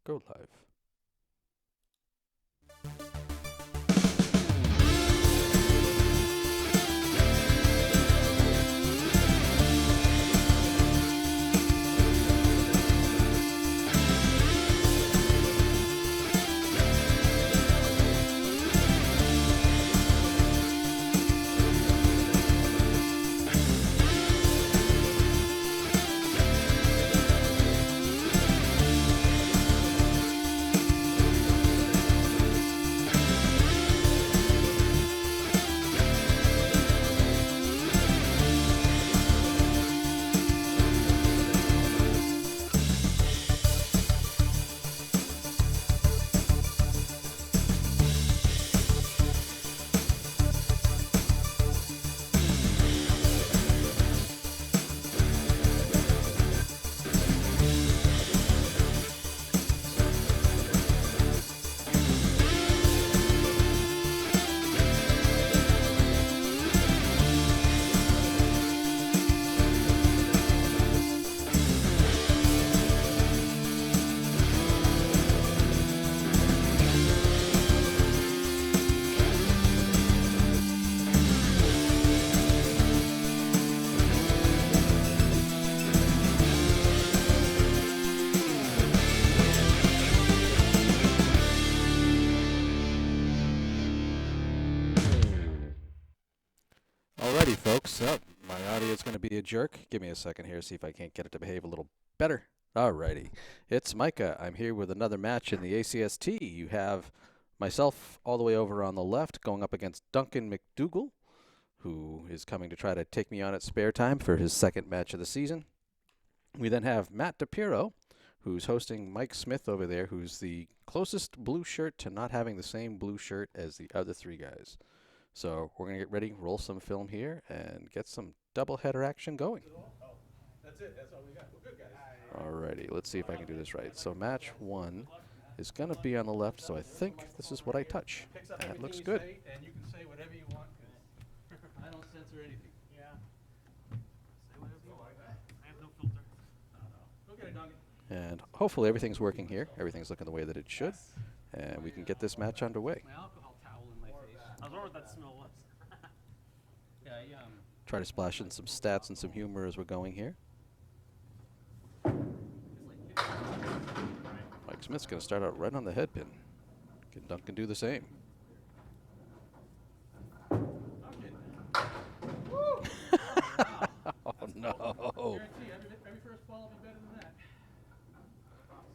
Go live. Alrighty, folks. My audio is going to be a jerk. Give me a second here, see if I can't get it to behave a little better. Alrighty. It's Micah. I'm here with another match in the ACST. You have myself all the way over on the left going up against Duncan MacDougall, who is coming to try to take me on at Sparetime for his second match of the season. We then have Matt DiPirro, who's hosting Mike Smith over there, who's the closest blue shirt to not having the same blue shirt as the other three guys. So we're going to get ready, roll some film here, and get some doubleheader action going. That's it. That's all we got. We're good, guys. Alrighty, let's see if I can do this right. So match one is going to be on the left, so I think this is what I touch. That looks good. And you can say whatever you want, because I don't censor anything. Yeah. Say whatever you want. I have no filter. Go get it, Duncan. And hopefully everything's working here. Everything's looking the way that it should. And we can get this match underway. My alcohol towel in my face. I was wondering what that smell was. Yeah, Try to splash in some stats and some humor as we're going here. Mike Smith's going to start out right on the head pin. Can Duncan do the same? Duncan. Woo! Oh, no. Guarantee every first ball will be better than that.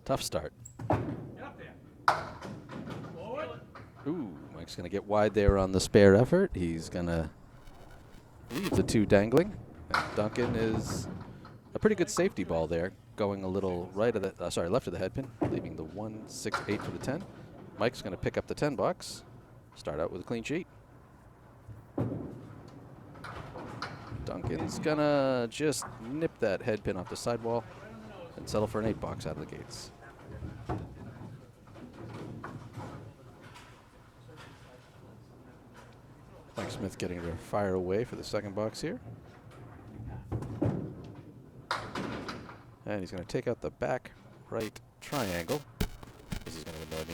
Tough start. Get up there. Forward. Ooh, Mike's going to get wide there on the spare effort. He's going to leave the two dangling. And Duncan is a pretty good safety ball there, going a little right of the, left of the head pin, leaving the 1-6-8 for the 10. Mike's going to pick up the 10 box, start out with a clean sheet. Duncan's going to just nip that head pin off the sidewall and settle for an 8 box out of the gates. Mike Smith getting to fire away for the second box here. And he's going to take out the back right triangle. This is going to annoy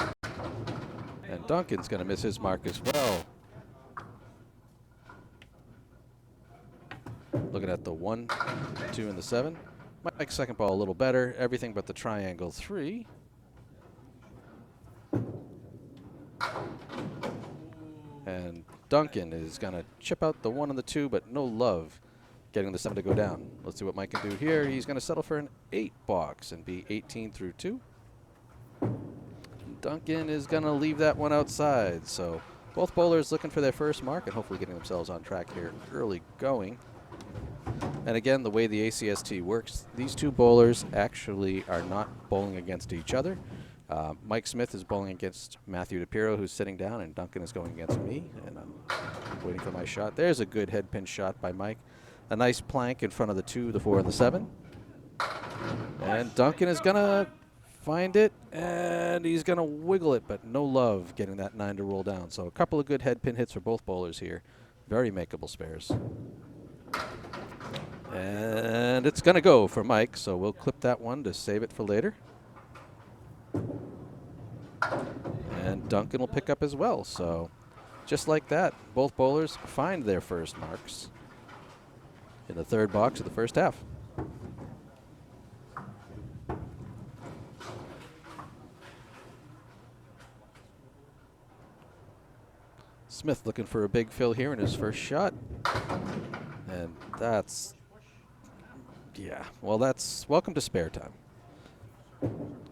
me. And Duncan's going to miss his mark as well. Looking at the 1, 2, and the 7. Mike's second ball a little better. Everything but the triangle 3. And Duncan is going to chip out the 1 and the 2, but no love getting the 7 to go down. Let's see what Mike can do here. He's going to settle for an 8 box and be 18 through 2. Duncan is going to leave that one outside. So both bowlers looking for their first mark and hopefully getting themselves on track here early going. And again, the way the ACST works, these two bowlers actually are not bowling against each other. Mike Smith is bowling against Matthew DiPirro, who's sitting down, and Duncan is going against me. And I'm waiting for my shot. There's a good head pin shot by Mike. A nice plank in front of the 2, the 4, and the 7. And Duncan is going to find it, and he's going to wiggle it, but no love getting that 9 to roll down. So a couple of good head pin hits for both bowlers here. Very makeable spares. And it's going to go for Mike, so we'll clip that one to save it for later. And Duncan will pick up as well. So just like that, both bowlers find their first marks in the third box of the first half. Smith looking for a big fill here in his first shot. And that's, yeah, well, that's welcome to spare time.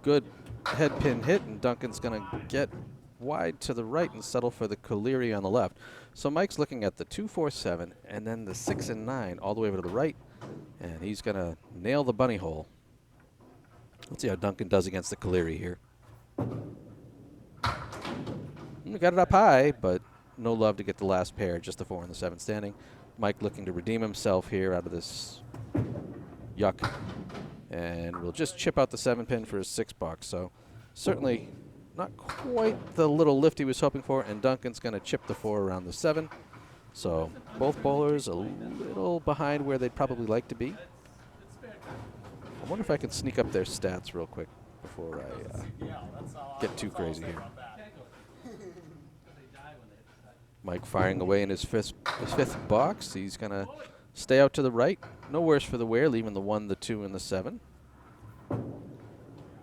Good head pin hit, and Duncan's going to get wide to the right and settle for the Colery on the left. So Mike's looking at the 2, 4, 7, and then the 6 and 9 all the way over to the right, and he's going to nail the bunny hole. Let's see how Duncan does against the Colery here. We got it up high, but no love to get the last pair, just the 4 and the 7 standing. Mike looking to redeem himself here out of this yuck. And we'll just chip out the 7 pin for his 6 box. So certainly not quite the little lift he was hoping for, and Duncan's going to chip the 4 around the 7. So both bowlers a little behind where they'd probably like to be. I wonder if I can sneak up their stats real quick before I get too crazy here. Mike firing away in his fifth box. He's going to stay out to the right. No worse for the wear, leaving the 1, the 2, and the 7.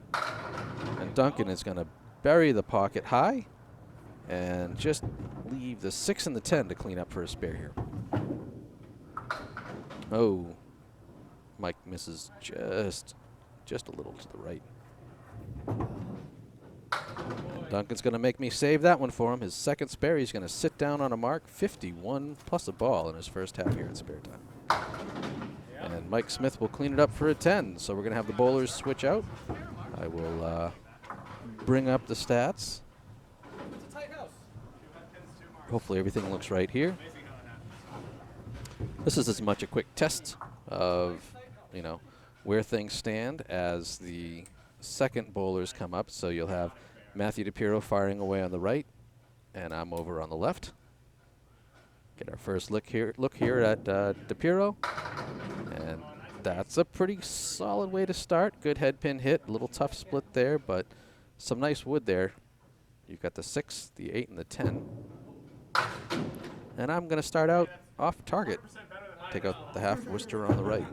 And Duncan is going to bury the pocket high and just leave the 6 and the 10 to clean up for a spare here. Oh, Mike misses just a little to the right. And Duncan's going to make me save that one for him. His second spare, he's going to sit down on a mark, 51 plus a ball in his first half here at spare time. And Mike Smith will clean it up for a 10. So we're going to have the bowlers switch out. I will bring up the stats. Hopefully everything looks right here. This is as much a quick test of, you know, where things stand as the second bowlers come up. So you'll have Matthew DiPirro firing away on the right, and I'm over on the left. Get our first look here at DiPirro, and that's a pretty solid way to start. Good head pin hit, a little tough split there, but some nice wood there. You've got the 6, the 8, and the 10. And I'm going to start out off target. Take out the half Worcester on the right.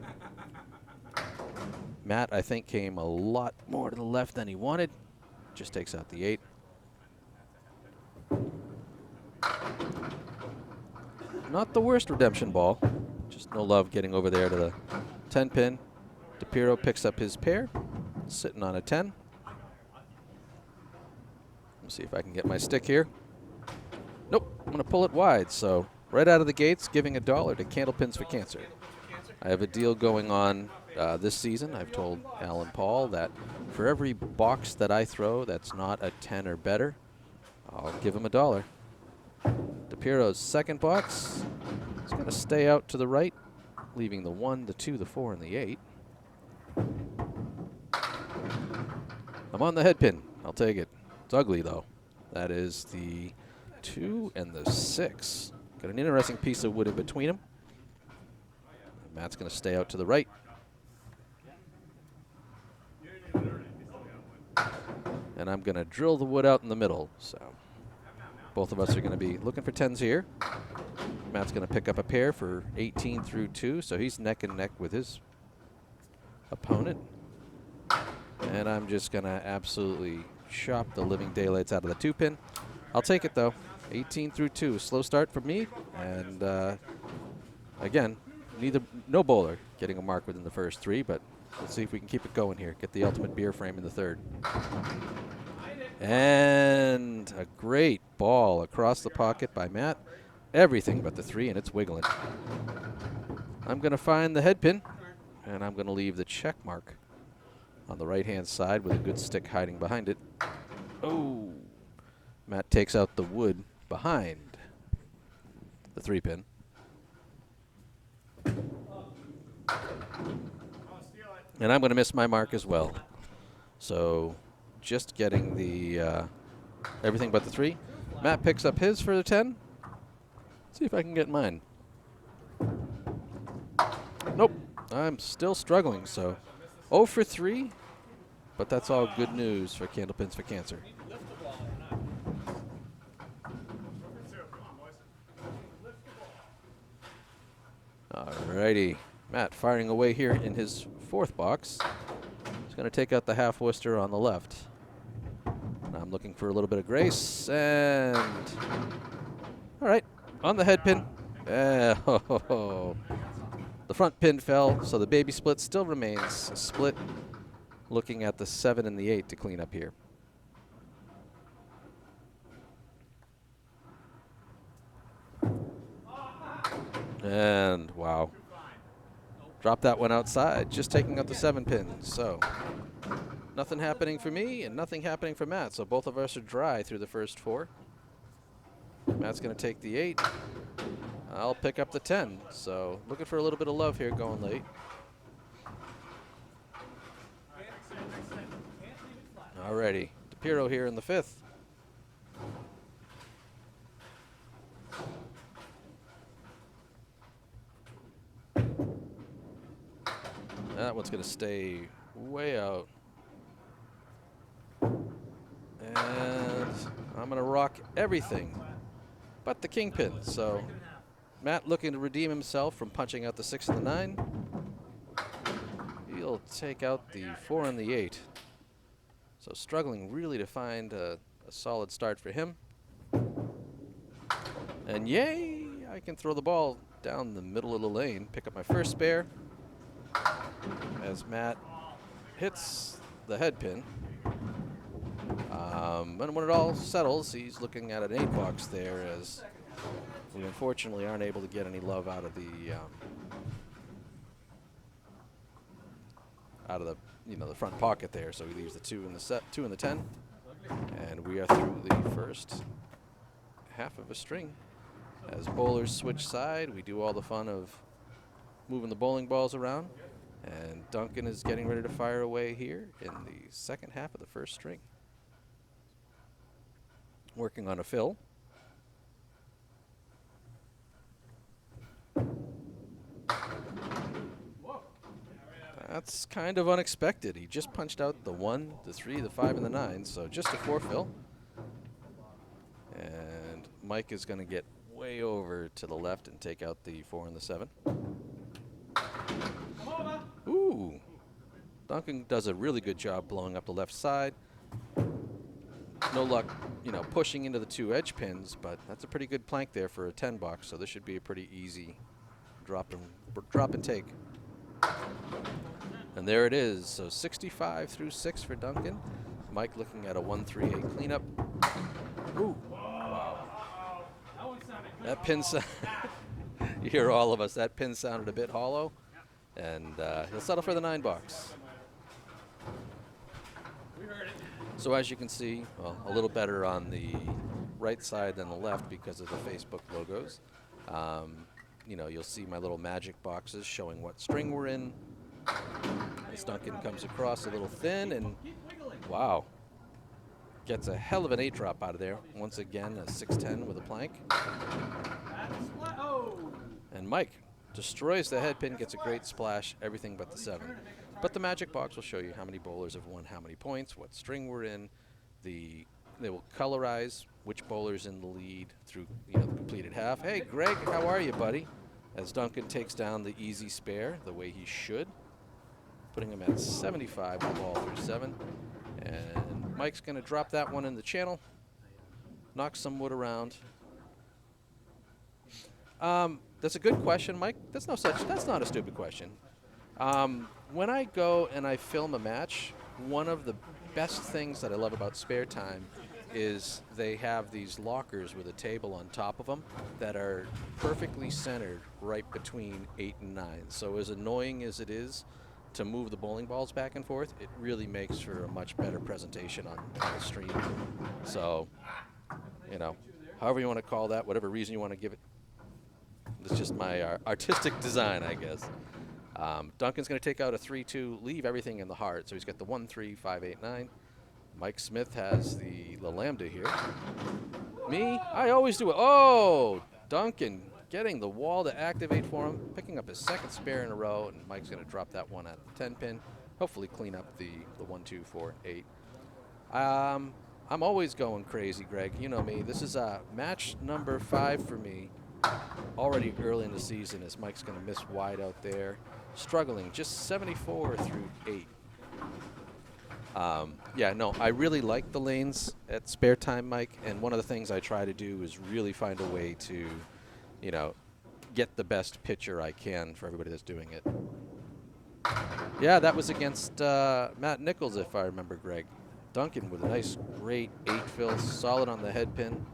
Matt, I think, came a lot more to the left than he wanted. Just takes out the 8. Not the worst redemption ball. Just no love getting over there to the 10 pin. DiPirro picks up his pair, sitting on a 10. Let's see if I can get my stick here. Nope, I'm going to pull it wide. So right out of the gates, giving $1 to Candlepins for Cancer. I have a deal going on this season. I've told Alan Paul that for every box that I throw that's not a 10 or better, I'll give him $1. DiPirro's second box is going to stay out to the right, leaving the 1, the 2, the 4, and the 8. I'm on the head pin. I'll take it. It's ugly, though. That is the 2 and the 6. Got an interesting piece of wood in between them. And Matt's going to stay out to the right. And I'm going to drill the wood out in the middle. So both of us are going to be looking for 10s here. Matt's going to pick up a pair for 18 through 2. So he's neck and neck with his opponent. And I'm just going to absolutely chop the living daylights out of the 2 pin. I'll take it, though. 18 through 2. Slow start for me. And again, no bowler getting a mark within the first 3, but let's see if we can keep it going here. Get the ultimate beer frame in the third. And a great ball across the pocket by Matt. Everything but the 3, and it's wiggling. I'm going to find the head pin, and I'm going to leave the check mark on the right-hand side with a good stick hiding behind it. Oh, Matt takes out the wood behind the 3 pin. And I'm going to miss my mark as well. So just getting the everything but the 3. Matt picks up his for the 10. See if I can get mine. Nope, I'm still struggling, so 0 for 3, but that's all good news for Candlepins for Cancer. Alrighty, Matt firing away here in his 4th box. He's going to take out the half Worcester on the left. And I'm looking for a little bit of grace, and all right, on the head pin. The front pin fell, so the baby split still remains. A split looking at the 7 and the 8 to clean up here. And wow. Drop that one outside, just taking out the 7 pin. So nothing happening for me and nothing happening for Matt. So both of us are dry through the first 4. Matt's going to take the 8. I'll pick up the 10. So looking for a little bit of love here going late. Alrighty, DiPirro here in the 5th. That one's going to stay way out. And I'm going to rock everything but the kingpin. So Matt looking to redeem himself from punching out the 6 and the 9. He'll take out the 4 and the 8. So struggling really to find a solid start for him. And yay, I can throw the ball down the middle of the lane, pick up my first spare as Matt hits the head pin. And when it all settles, he's looking at an 8 box there, as we unfortunately aren't able to get any love out of the the front pocket there. So he leaves the 2 in the 2 and the 10, and we are through the first half of a string. As bowlers switch side, we do all the fun of moving the bowling balls around, and Duncan is getting ready to fire away here in the second half of the first string. Working on a fill. That's kind of unexpected. He just punched out the 1, the 3, the 5, and the 9, so just a 4 fill. And Mike is going to get way over to the left and take out the 4 and the 7. Ooh. Duncan does a really good job blowing up the left side. No luck, pushing into the 2 edge pins, but that's a pretty good plank there for a 10 box, so this should be a pretty easy drop and take. And there it is. So 65 through 6 for Duncan. Mike looking at a 1-3-8 cleanup. Ooh. Wow. That pin sound. You hear all of us. That pin sounded a bit hollow. And he'll settle for the 9 box. So as you can see, well, a little better on the right side than the left because of the Facebook logos. You'll see my little magic boxes showing what string we're in. As Duncan comes across a little thin, and wow, gets a hell of an 8 drop out of there. Once again, a 6-10 with a plank. And Mike destroys the head pin, gets a great splash, everything but the 7. But the magic box will show you how many bowlers have won how many points, what string we're in. They will colorize which bowler's in the lead through the completed half. Hey, Greg, how are you, buddy? As Duncan takes down the easy spare the way he should, putting him at 75 with the ball through 7. And Mike's going to drop that one in the channel, knock some wood around. That's a good question, Mike. That's not a stupid question. When I go and I film a match, one of the best things that I love about Sparetime is they have these lockers with a table on top of them that are perfectly centered right between 8 and 9. So as annoying as it is to move the bowling balls back and forth, it really makes for a much better presentation on the stream. So, however you want to call that, whatever reason you want to give it, it's just my artistic design, I guess. Duncan's going to take out a 3-2, leave everything in the heart. So he's got the 1-3, 5-8, 9. Mike Smith has the lambda here. Me, I always do it. Oh, Duncan getting the wall to activate for him, picking up his second spare in a row, and Mike's going to drop that one at the 10 pin. Hopefully clean up the 1, 2, 4, 8. I'm always going crazy, Greg. You know me. This is match number 5 for me. Already early in the season as Mike's going to miss wide out there. Struggling, just 74 through 8. Yeah, no, I really like the lanes at Sparetime, Mike, and one of the things I try to do is really find a way to, you know, get the best picture I can for everybody that's doing it. Yeah, that was against Matt Nichols, if I remember, Greg. Duncan with a nice, great 8 fill, solid on the head pin.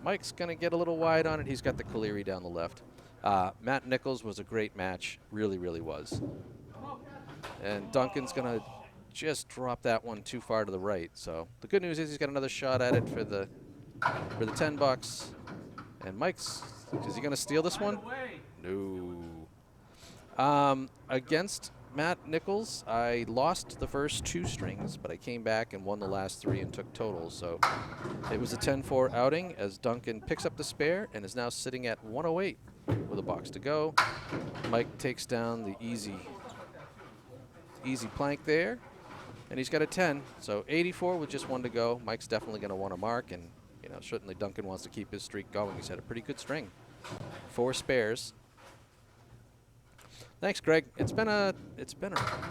Mike's going to get a little wide on it. He's got the Caleri down the left. Matt Nichols was a great match, really, really was. And Duncan's going to just drop that one too far to the right. So the good news is he's got another shot at it for the $10. And Mike's, is he going to steal this one? No. Against Matt Nichols, I lost the first 2 strings, but I came back and won the last 3 and took totals. So it was a 10-4 outing as Duncan picks up the spare and is now sitting at 108 with a box to go. Mike takes down the easy plank there, and he's got a 10. So 84 with just 1 to go. Mike's definitely going to want to mark, and you know certainly Duncan wants to keep his streak going. He's had a pretty good string. 4 spares. Thanks, Greg. It's been a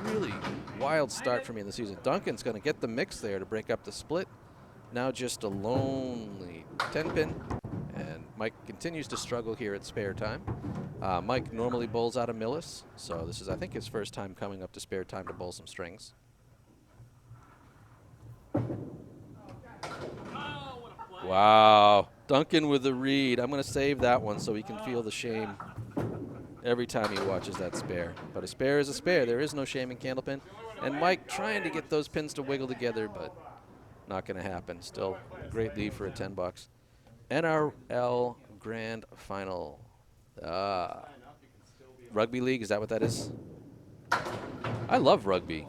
really wild start for me in the season. Duncan's going to get the mix there to break up the split. Now just a lonely 10 pin, and Mike continues to struggle here at Sparetime. Mike normally bowls out of Millis, so this is I think his first time coming up to Sparetime to bowl some strings. Wow, Duncan with the read. I'm going to save that one so he can feel the shame every time he watches that spare. But a spare is a spare. There is no shame in Candlepin. And Mike trying to get those pins to wiggle together, but not going to happen. Still a great lead for a $10. NRL Grand Final. Rugby League, is that what that is? I love rugby.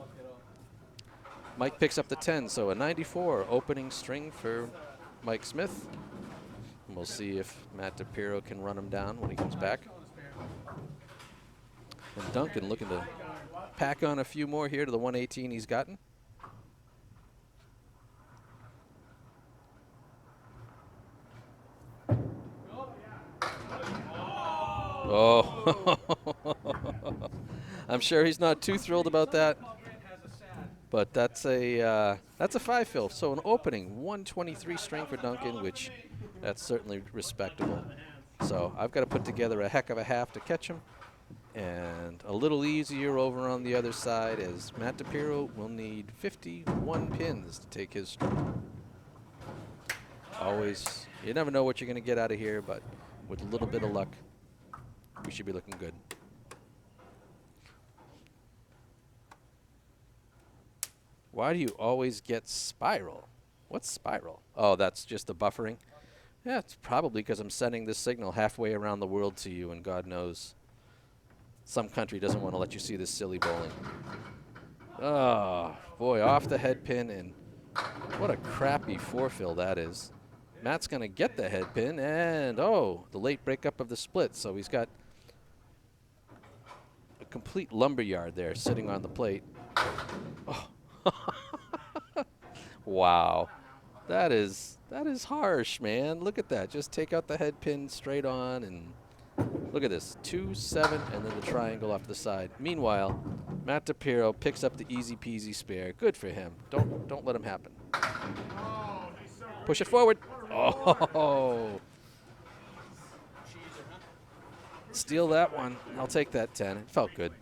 Mike picks up the 10, so a 94 opening string for Mike Smith. And we'll see if Matt DiPirro can run him down when he comes back. And Duncan looking to pack on a few more here to the 118 he's gotten. Oh, I'm sure he's not too thrilled about that. But that's a 5 fill. So an opening 123 string for Duncan, which that's certainly respectable. So I've got to put together a heck of a half to catch him. And a little easier over on the other side as Matt DiPirro will need 51 pins to take his string. Always, you never know what you're going to get out of here, but with a little bit of luck, we should be looking good. Why do you always get spiral? What's spiral? Oh, that's just the buffering. Yeah, it's probably because I'm sending this signal halfway around the world to you, and God knows some country doesn't want to let you see this silly bowling. Oh, boy, off the head pin, and what a crappy 4 fill that is. Matt's going to get the head pin, and oh, the late breakup of the split. So he's got a complete lumberyard there sitting on the plate. Oh. Wow, that is harsh, man. Look at that. Just take out the head pin straight on, and look at this, 2, 7, and then the triangle off the side. Meanwhile, Matt DiPirro picks up the easy peasy spare. Good for him. Don't let him happen. Push it forward. Oh, steal that one. I'll take that 10. It felt good.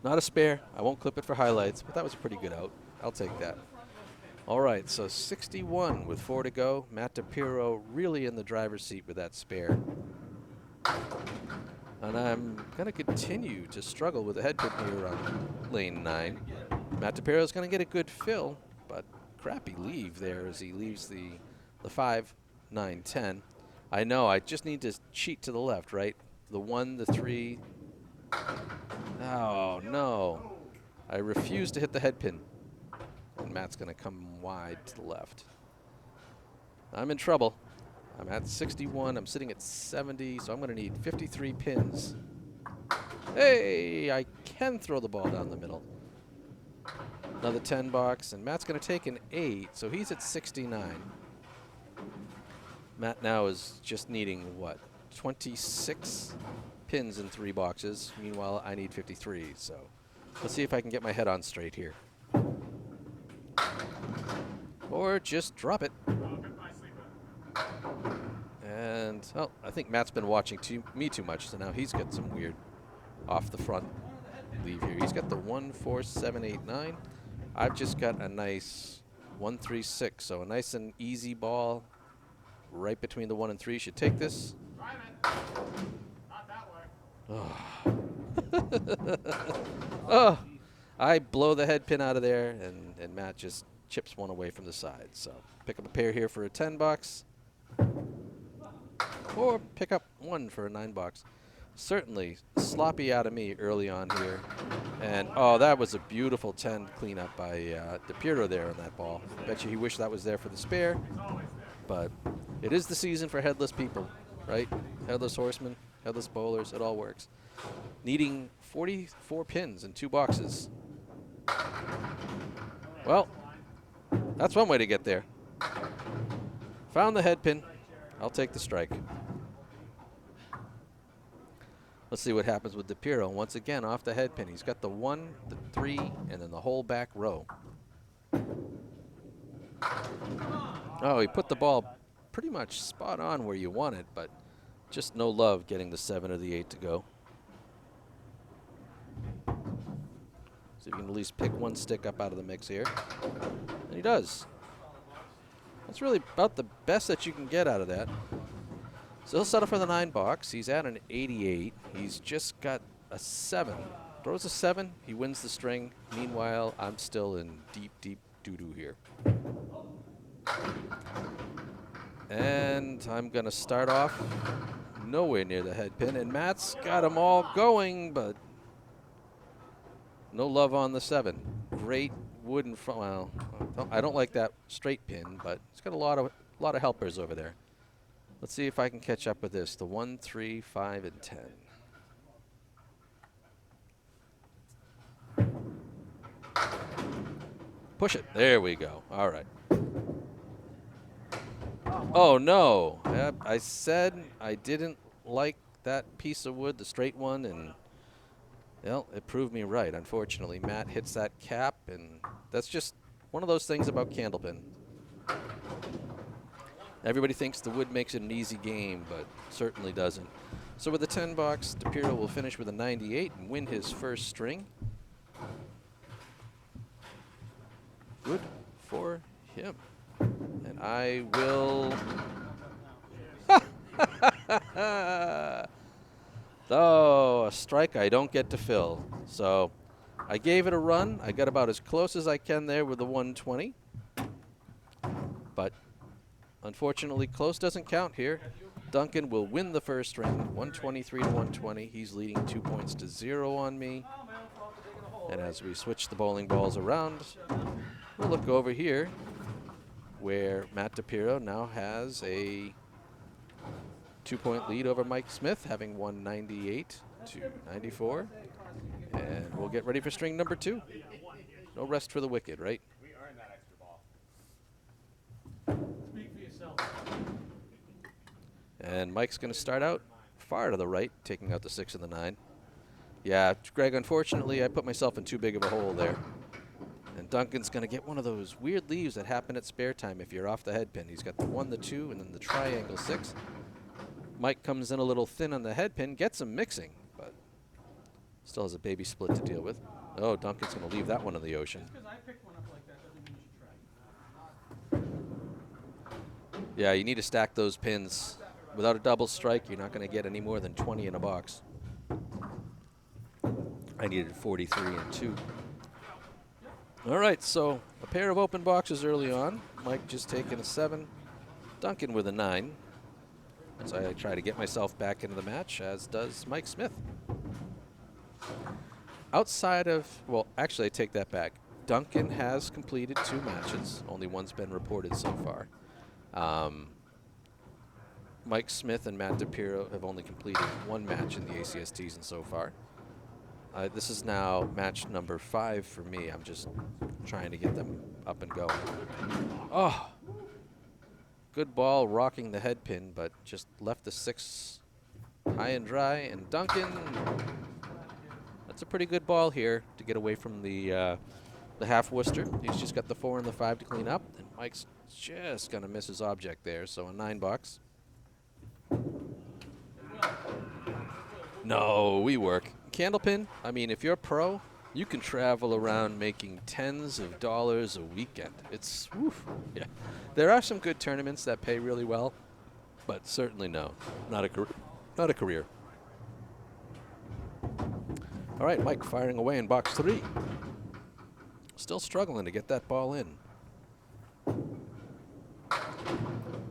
Not a spare. I won't clip it for highlights, but that was a pretty good out. I'll take that. All right, so 61 with 4 to go. Matt DiPirro really in the driver's seat with that spare. And I'm going to continue to struggle with the head pin here on lane 9. Matt DiPirro's going to get a good fill, but crappy leave there as he leaves the 5, 9, 10. I know, I just need to cheat to the left, right? The 1, the 3. Oh, no. I refuse to hit the head pin. And Matt's going to come wide to the left. I'm in trouble. I'm at 61. I'm sitting at 70, so I'm going to need 53 pins. Hey, I can throw the ball down the middle. Another 10 box, and Matt's going to take an 8, so he's at 69. Matt now is just needing, what, 26 pins in 3 boxes. Meanwhile, I need 53, so let's see if I can get my head on straight here. Or just drop it. And, well, I think Matt's been watching me too much, so now he's got some weird off the front leave here. He's got the 1, 4, 7, 8, 9. I've just got a nice 1, 3, 6, so a nice and easy ball right between the 1 and 3. Should take this. Not that way. Oh, I blow the head pin out of there, and Matt just chips one away from the side. So pick up a pair here for a 10 box, or pick up one for a 9 box. Certainly sloppy out of me early on here. And, oh, that was a beautiful 10 cleanup by DiPirro there on that ball. Bet you he wished that was there for the spare. But it is the season for headless people, right? Headless horsemen, headless bowlers, it all works. Needing 44 pins in 2 boxes. Well, that's one way to get there. Found the head pin. I'll take the strike. Let's see what happens with DiPirro. Once again, off the head pin. He's got the 1, the 3, and then the whole back row. Oh, he put the ball pretty much spot on where you want it, but just no love getting the 7 or the 8 to go. See if you can at least pick one stick up out of the mix here. And he does. That's really about the best that you can get out of that. So he'll settle for the 9 box. He's at an 88. He's just got a 7. Throws a 7. He wins the string. Meanwhile, I'm still in deep, deep doo-doo here. And I'm going to start off nowhere near the head pin. And Matt's got them all going, but no love on the 7. Great wooden front. Well, I don't like that straight pin, but it's got a lot of helpers over there. Let's see if I can catch up with this. The 1, 3, 5, and 10. Push it. There we go. All right. Oh, no. Yep, I said I didn't like that piece of wood, the straight one, and, well, it proved me right. Unfortunately, Matt hits that cap, and that's just one of those things about Candlepin. Everybody thinks the wood makes it an easy game, but certainly doesn't. So with the 10 box, DiPirro will finish with a 98 and win his first string. Good for him. And I will... Oh, a strike I don't get to fill. So I gave it a run. I got about as close as I can there with the 120. But unfortunately, close doesn't count here. Duncan will win the first string, 123 to 120. He's leading 2 points to 0 on me. And as we switch the bowling balls around, we'll look over here where Matt DiPirro now has a 2-point lead over Mike Smith, having won 98 to 94. And we'll get ready for string number 2. No rest for the wicked, right? And Mike's going to start out far to the right, taking out the 6 and the 9. Yeah, Greg, unfortunately, I put myself in too big of a hole there. And Duncan's going to get one of those weird leaves that happen at Sparetime if you're off the head pin. He's got the 1, the 2, and then the triangle 6. Mike comes in a little thin on the head pin, gets him mixing, but still has a baby split to deal with. Oh, Duncan's going to leave that one in the ocean. Just because I picked one up like that doesn't mean you should try. Yeah, you need to stack those pins. Without a double strike, you're not going to get any more than 20 in a box. I needed 43 and 2. All right, so a pair of open boxes early on. Mike just taking a 7. Duncan with a 9. So I try to get myself back into the match, as does Mike Smith. Outside of, well, actually, I take that back. Duncan has completed 2 matches. Only one's been reported so far. Mike Smith and Matt DiPirro have only completed one match in the ACST season so far. This is now match number 5 for me. I'm just trying to get them up and going. Oh, good ball rocking the head pin, but just left the 6 high and dry. And Duncan, that's a pretty good ball here to get away from the half Worcester. He's just got the 4 and the 5 to clean up, and Mike's just gonna miss his object there. So a 9 bucks. No, we work. Candlepin, I mean, if you're a pro, you can travel around making tens of dollars a weekend. It's, woof, yeah. There are some good tournaments that pay really well, but certainly no, not a career. All right, Mike firing away in box 3. Still struggling to get that ball in.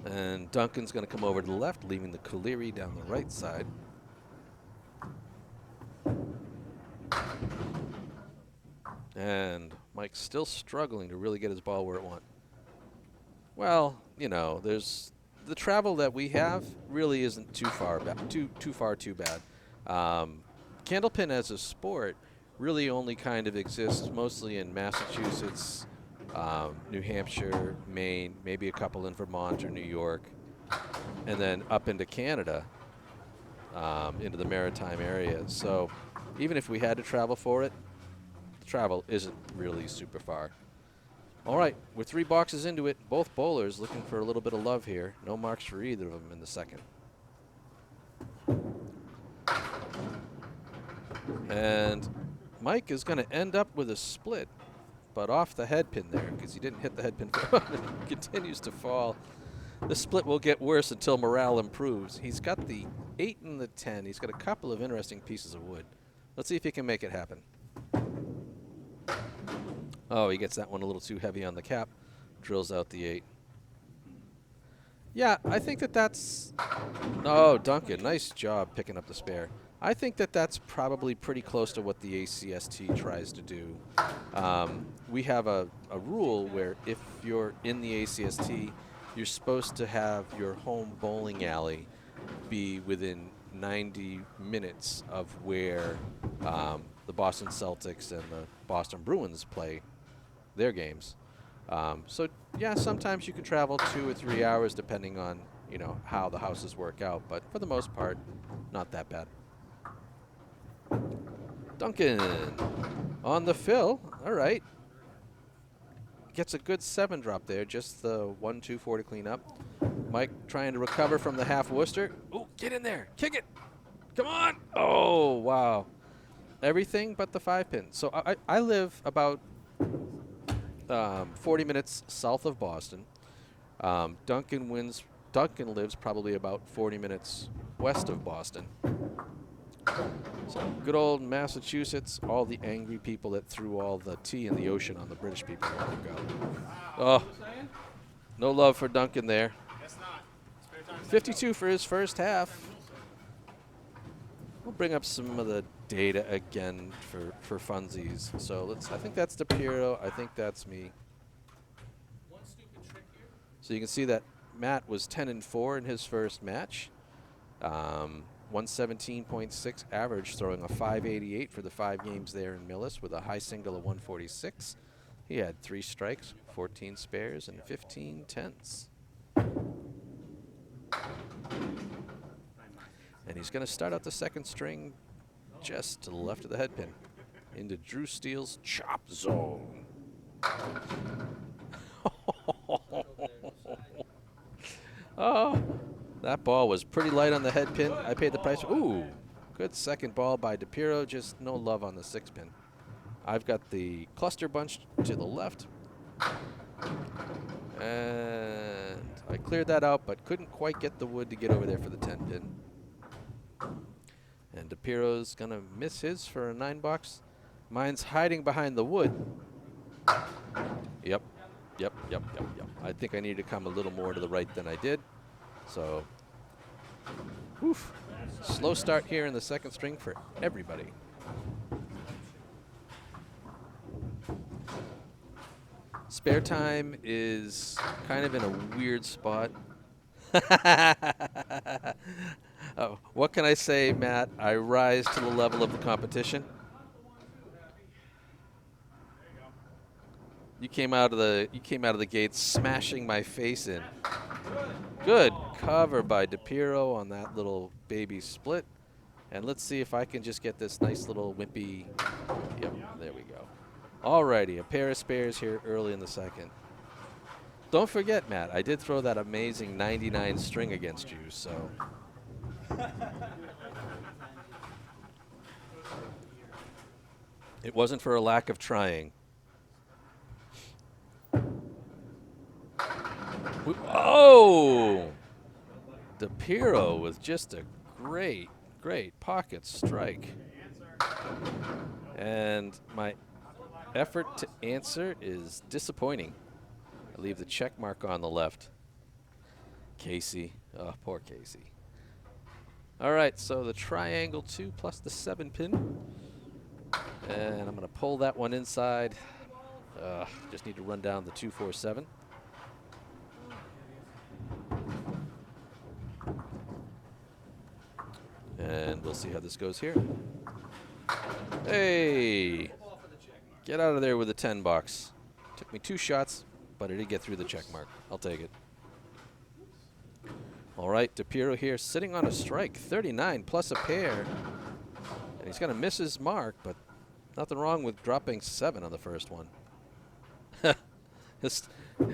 And Duncan's going to come over to the left, leaving the Colery down the right side. And Mike's still struggling to really get his ball where it went. Well, you know, there's the travel that we have really isn't too far too bad. Candlepin as a sport really only kind of exists mostly in Massachusetts, New Hampshire, Maine, maybe a couple in Vermont or New York, and then up into Canada, into the maritime area. So even if we had to travel for it, the travel isn't really super far. All right, we're 3 boxes into it. Both bowlers looking for a little bit of love here. No marks for either of them in the second. And Mike is going to end up with a split, but off the head pin there because he didn't hit the head pin. It continues to fall. The split will get worse until morale improves. He's got the 8 and the 10. He's got a couple of interesting pieces of wood. Let's see if he can make it happen. Oh, he gets that one a little too heavy on the cap. Drills out the 8. Yeah, I think that's... Oh, Duncan, nice job picking up the spare. I think that's probably pretty close to what the ACST tries to do. We have a rule where if you're in the ACST, you're supposed to have your home bowling alley be within 90 minutes of where the Boston Celtics and the Boston Bruins play their games. So yeah, sometimes you can travel 2 or 3 hours depending on, you know, how the houses work out, but for the most part, not that bad. Duncan on the fill. All right. Gets a good 7 drop there, just the 1, 2, 4 to clean up. Mike trying to recover from the half Worcester. Ooh, get in there, kick it. Come on. Oh, wow. Everything but the 5 pin. So I live about 40 minutes south of Boston. Duncan lives probably about 40 minutes west of Boston. So good old Massachusetts, all the angry people that threw all the tea in the ocean on the British people a while ago. Oh, no love for Duncan there. 52 for his first half. We'll bring up some of the data again for funsies. So I think that's DiPirro. I think that's me. So you can see that Matt was 10 and 4 in his first match. 117.6 average, throwing a 588 for the 5 games there in Millis with a high single of 146. He had 3 strikes, 14 spares, and 15 tenths. And he's going to start out the second string just to the left of the head pin into Drew Steele's chop zone. Oh, that ball was pretty light on the head pin. I paid the price. Ooh, good second ball by DiPirro. Just no love on the 6 pin. I've got the cluster bunch to the left. And I cleared that out, but couldn't quite get the wood to get over there for the 10 pin. And DiPirro's going to miss his for a 9 box. Mine's hiding behind the wood. Yep. I think I need to come a little more to the right than I did. So, woof. Slow start here in the second string for everybody. Sparetime is kind of in a weird spot. Oh, what can I say, Matt? I rise to the level of the competition. You came out of the gate smashing my face in. Good cover by DiPirro on that little baby split. And let's see if I can just get this nice little wimpy. Yep, there we go. Alrighty, a pair of spares here early in the second. Don't forget, Matt, I did throw that amazing 99 string against you, so. It wasn't for a lack of trying. Oh! DiPirro with just a great pocket strike. And my effort to answer is disappointing. I leave the check mark on the left. Casey. Oh, poor Casey. All right, so the triangle 2 plus the 7 pin. And I'm going to pull that one inside. Just need to run down the 247. And we'll see how this goes here. Hey! Get out of there with the 10 box. Took me 2 shots, but I did get through the check mark. I'll take it. All right, DiPirro here sitting on a strike, 39 plus a pair. And he's going to miss his mark, but nothing wrong with dropping 7 on the first one.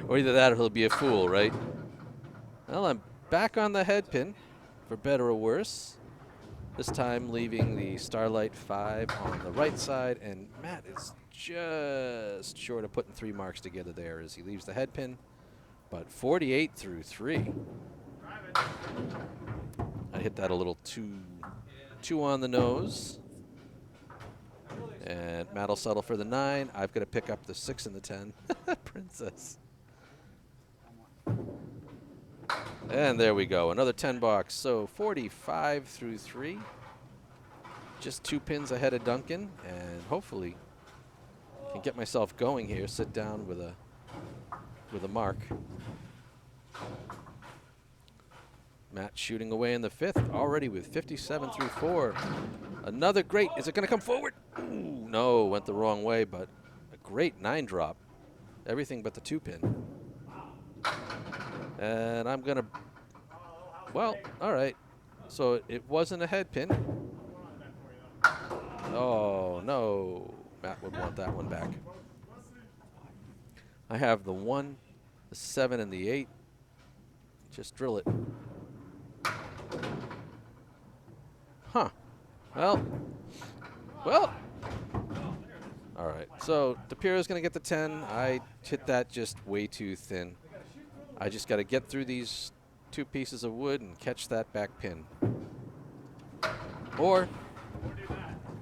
Or either that or he'll be a fool, right? Well, I'm back on the head pin, for better or worse. This time leaving the Starlight 5 on the right side, and Matt is just short of putting 3 marks together there as he leaves the head pin, but 48 through 3. I hit that a little too on the nose. And Matt will settle for the 9. I've got to pick up the 6 and the 10. Princess. And there we go, another 10 box. So 45 through 3. Just 2 pins ahead of Duncan, and hopefully can get myself going here. Sit down with a mark. Matt shooting away in the 5th, already with 57 through 4. Another great. Is it going to come forward? Ooh, no, went the wrong way, but a great 9 drop. Everything but the 2 pin. And I'm going to, well, all right. So it wasn't a head pin. Oh, no. Matt would want that one back. I have the 1, the 7, and the 8. Just drill it. Huh. Well. All right. So DiPirro's going to get the 10. I hit that just way too thin. I just got to get through these 2 pieces of wood and catch that back pin. Or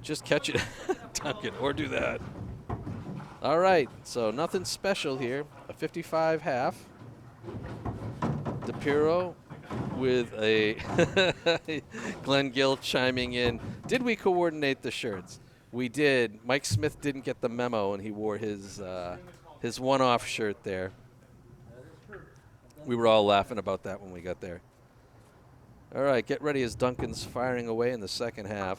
just catch it, Duncan, or do that. All right. So nothing special here. A 55 half. DiPirro with a Glenn Gill chiming in. Did we coordinate the shirts? We did. Mike Smith didn't get the memo, and he wore his one-off shirt there. We were all laughing about that when we got there. All right, get ready as Duncan's firing away in the second half.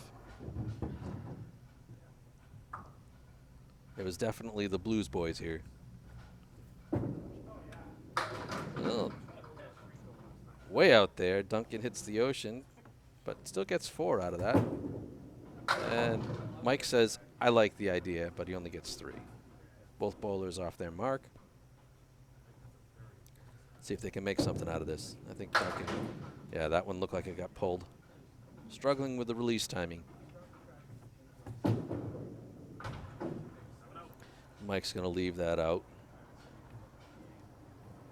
It was definitely the Blues Boys here. Oh. Way out there, Duncan hits the ocean, but still gets 4 out of that. And Mike says, I like the idea, but he only gets 3. Both bowlers off their mark. See if they can make something out of this. I think Duncan, yeah, that one looked like it got pulled. Struggling with the release timing. Mike's going to leave that out.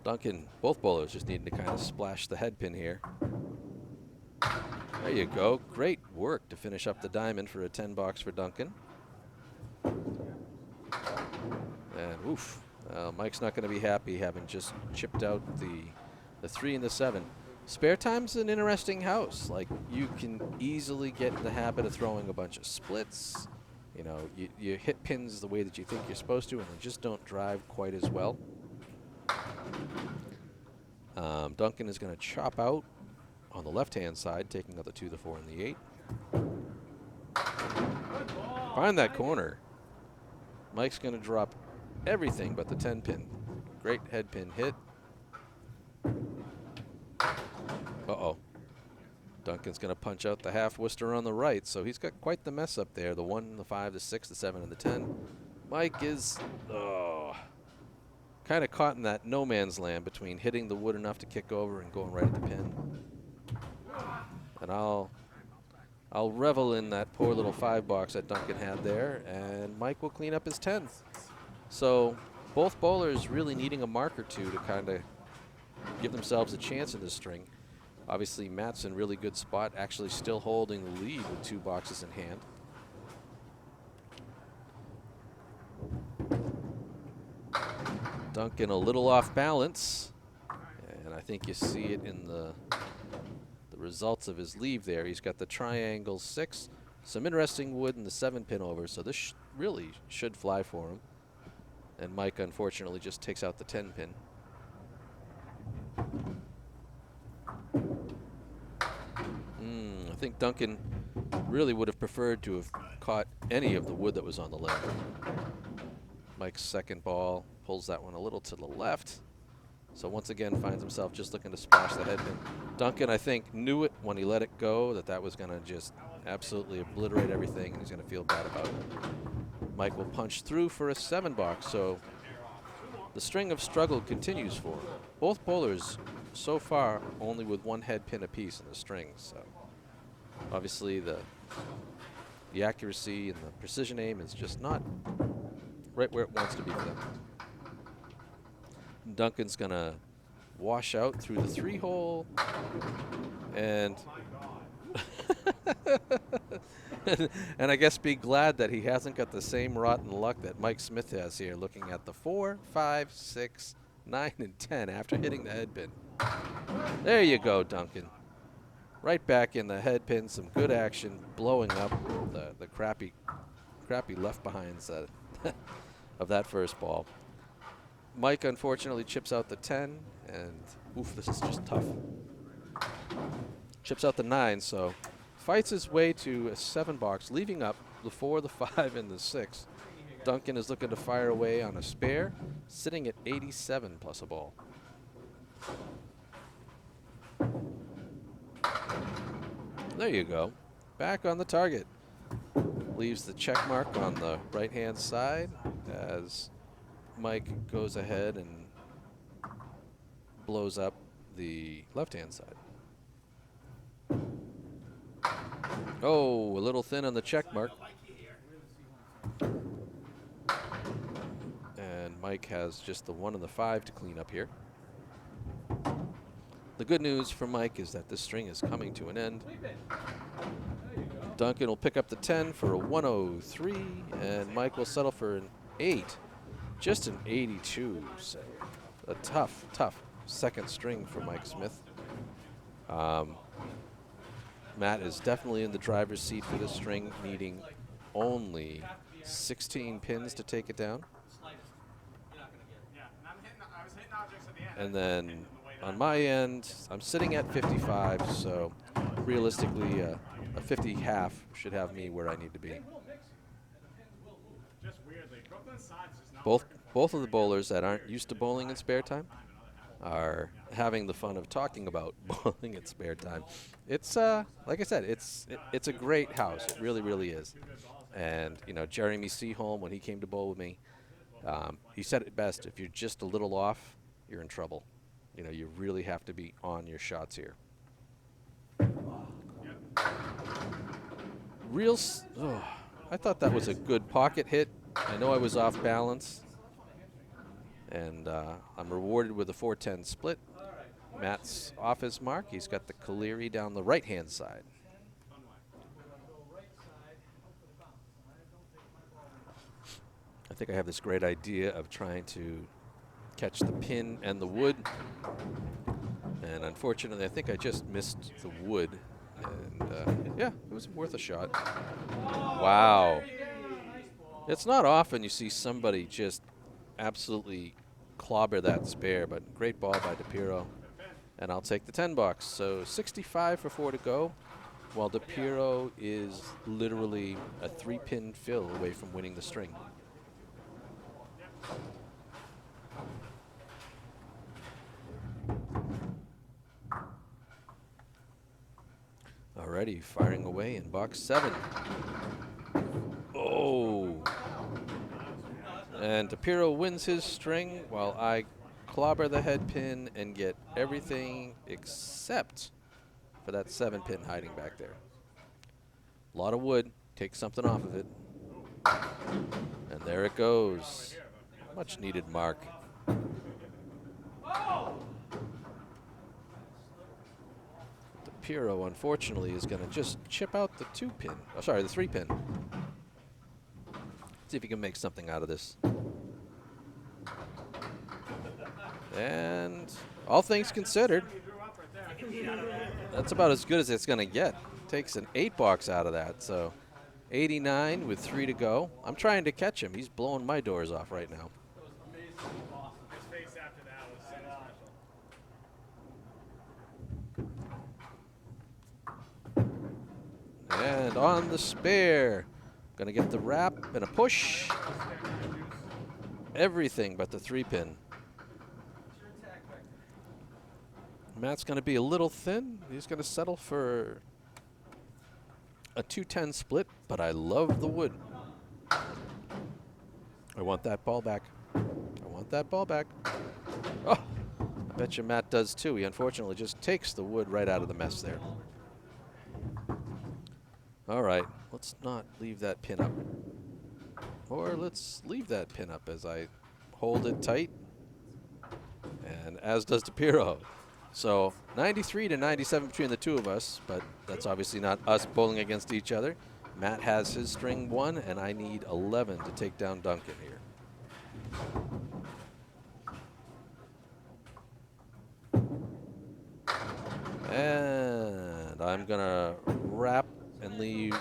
Duncan, both bowlers just needing to kind of splash the head pin here. There you go. Great work to finish up the diamond for a 10 box for Duncan. And oof, Mike's not going to be happy having just chipped out the 3 and the 7. Sparetime's an interesting house. Like, you can easily get in the habit of throwing a bunch of splits. You know, you hit pins the way that you think you're supposed to, and they just don't drive quite as well. Duncan is going to chop out on the left-hand side, taking out the 2, the 4, and the 8. Find that corner. Mike's going to drop everything but the 10 pin. Great head pin hit. Uh-oh. Duncan's going to punch out the half Worcester on the right, so he's got quite the mess up there. The 1, the 5, the 6, the 7, and the 10. Mike is kind of caught in that no man's land between hitting the wood enough to kick over and going right at the pin. And I'll revel in that poor little 5 box that Duncan had there, and Mike will clean up his 10th. So both bowlers really needing a mark or two to kind of give themselves a chance in this string. Obviously, Matt's in really good spot, actually still holding the lead with 2 boxes in hand. Duncan a little off balance, and I think you see it in the results of his leave there. He's got the triangle 6, some interesting wood in the 7 pin over, so this really should fly for him. And Mike unfortunately just takes out the 10 pin. I think Duncan really would have preferred to have caught any of the wood that was on the land. Mike's second ball pulls that one a little to the left. So once again finds himself just looking to splash the head pin. Duncan, I think, knew it when he let it go, that was going to just absolutely obliterate everything, and he's going to feel bad about it. Mike will punch through for a 7 box, so the string of struggle continues for him. Both bowlers so far only with 1 head pin apiece in the string, so obviously the accuracy and the precision aim is just not right where it wants to be for them. Duncan's gonna wash out through the 3-hole, and and I guess be glad that he hasn't got the same rotten luck that Mike Smith has here, looking at the 4, 5, 6, 9, and 10 after hitting the head pin. There you go, Duncan. Right back in the head pin, some good action, blowing up the crappy left behinds of that first ball. Mike unfortunately chips out the 10, and oof, this is just tough. Chips out the 9, so fights his way to a 7 box, leaving up the 4, the 5, and the 6. Duncan is looking to fire away on a spare, sitting at 87 plus a ball. There you go. Back on the target. Leaves the check mark on the right-hand side as Mike goes ahead and blows up the left-hand side. Oh, a little thin on the check mark. And Mike has just the 1 and the 5 to clean up here. The good news for Mike is that this string is coming to an end. Duncan will pick up the 10 for a 103, and Mike will settle for an 8. Just an 82. So a tough, tough second string for Mike Smith. Matt is definitely in the driver's seat for this string, needing only 16 pins to take it down. And then on my end, I'm sitting at 55, so realistically a 50 half should have me where I need to be. Both of the bowlers that aren't used to bowling in spare time are having the fun of talking about bowling in spare time. It's like I said, it's a great house. It really, really is. And you know, Jeremy Seaholm, when he came to bowl with me, he said it best: if you're just a little off, you're in trouble. You know, you really have to be on your shots here. I thought that was a good pocket hit. I know I was off balance, and I'm rewarded with a 4-10 split. Matt's off his mark. He's got the Caleri down the right-hand side. I think I have this great idea of trying to catch the pin and the wood, and unfortunately I think I just missed the wood, and yeah, it was worth a shot. Wow. It's not often you see somebody just absolutely clobber that spare, but great ball by DiPirro. And I'll take the 10 bucks. So 65 for 4 to go, while DiPirro is literally a 3-pin fill away from winning the string. Alrighty, firing away in box 7. Oh! And DiPirro wins his string while I clobber the head pin and get everything except for that 7-pin hiding back there. A lot of wood. Take something off of it. And there it goes. Much needed mark. DiPirro, unfortunately, is going to just chip out the 2-pin. Oh, sorry, the 3-pin. See if he can make something out of this. And all things considered, that's about as good as it's going to get. Takes an 8 box out of that, so 89 with 3 to go. I'm trying to catch him. He's blowing my doors off right now. His face after that was so special. And on the spare. Gonna get the wrap and a push. Everything but the 3-pin. Matt's gonna be a little thin. He's gonna settle for a 2-10 split, but I love the wood. I want that ball back. I want that ball back. Oh, I bet you Matt does too. He unfortunately just takes the wood right out of the mess there. All right, let's not leave that pin up. Or let's leave that pin up as I hold it tight. And as does DiPirro. So 93 to 97 between the two of us, but that's obviously not us bowling against each other. Matt has his string 1, and I need 11 to take down Duncan here. And I'm gonna wrap and leave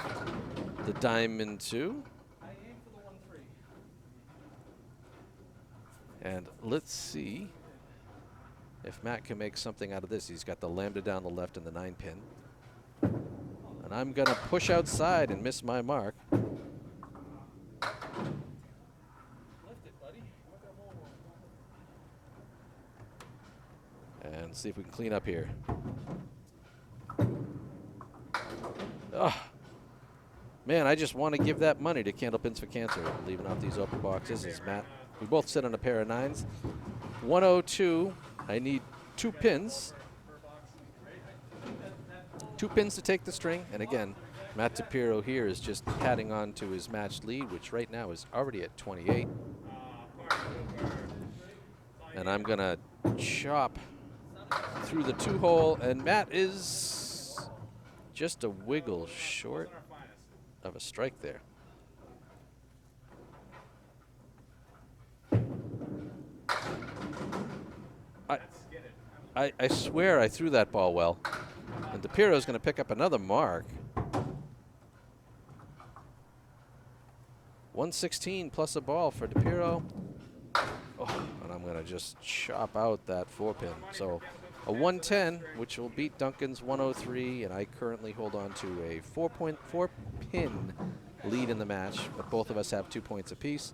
the diamond 2. I aim for the 1-3. And let's see if Matt can make something out of this. He's got the lambda down the left and the 9-pin. And I'm gonna push outside and miss my mark. Lift it, buddy. And see if we can clean up here. Oh, man, I just want to give that money to Candlepins for Cancer, leaving out these open boxes. Is Matt? We both sit on a pair of 9s. 102. I need 2 pins. 2 pins to take the string. And again, Matt DiPirro here is just padding on to his matched lead, which right now is already at 28. And I'm going to chop through the 2-hole, and Matt is just a wiggle short of a strike there. I swear I threw that ball well. And DiPirro is going to pick up another mark. 116 plus a ball for DiPirro. Oh, and I'm going to just chop out that 4-pin. So a 110, which will beat Duncan's 103, and I currently hold on to a 4-pin lead in the match, but both of us have 2 points apiece.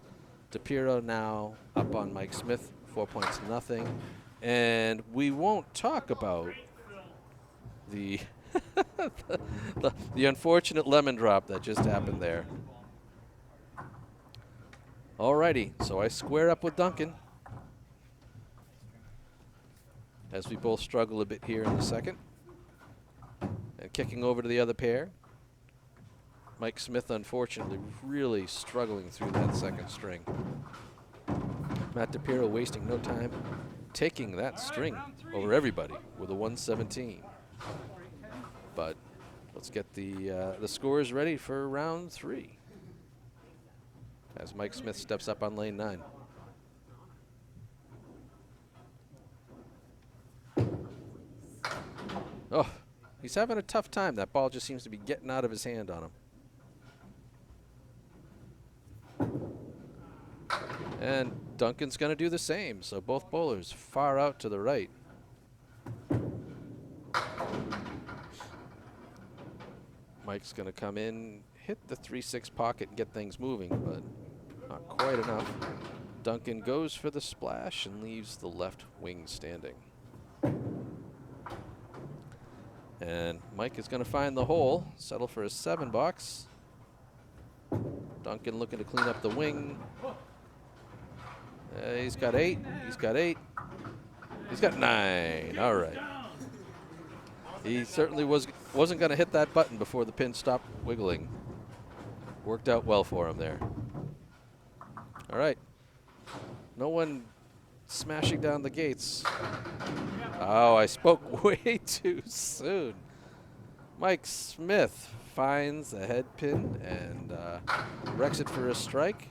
DiPirro now up on Mike Smith, 4 points nothing. And we won't talk about the the unfortunate lemon drop that just happened there. Alrighty, so I square up with Duncan as we both struggle a bit here in the second. And kicking over to the other pair. Mike Smith, unfortunately, really struggling through that second string. Matt DiPirro wasting no time, taking that string over everybody with a 117. But let's get the scores ready for round 3 as Mike Smith steps up on lane 9. Oh, he's having a tough time. That ball just seems to be getting out of his hand on him. And Duncan's going to do the same. So both bowlers far out to the right. Mike's going to come in, hit the 3-6 pocket and get things moving, but not quite enough. Duncan goes for the splash and leaves the left wing standing. And Mike is going to find the hole, settle for a 7 box. Duncan looking to clean up the wing. He's got 8. He's got 8. He's got 9. All right. He certainly wasn't going to hit that button before the pin stopped wiggling. Worked out well for him there. All right. No one smashing down the gates. Oh, I spoke way too soon. Mike Smith finds the head pin and wrecks it for a strike.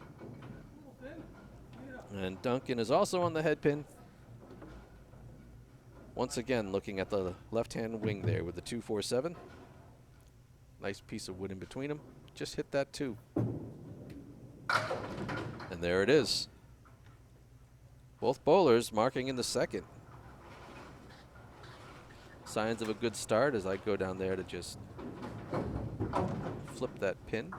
And Duncan is also on the head pin. Once again, looking at the left-hand wing there with the 2-4-7. Nice piece of wood in between them. Just hit that 2. And there it is. Both bowlers marking in the second. Signs of a good start as I go down there to just flip that pin.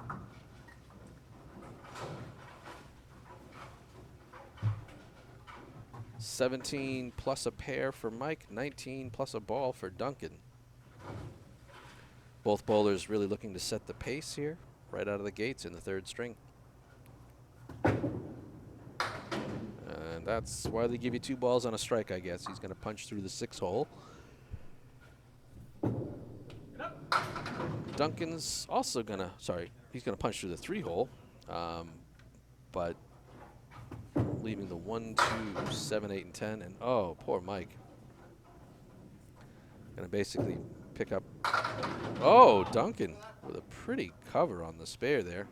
$17 plus a pair for Mike, $19 plus a ball for Duncan. Both bowlers really looking to set the pace here, right out of the gates in the 3rd string. And that's why they give you 2 balls on a strike, I guess. He's going to punch through the 6 hole. Duncan's also going to, he's going to punch through the 3 hole, but leaving the 1, 2, 7, 8, and 10. And oh, poor Mike. Going to basically pick up. Oh, Duncan with a pretty cover on the spare there.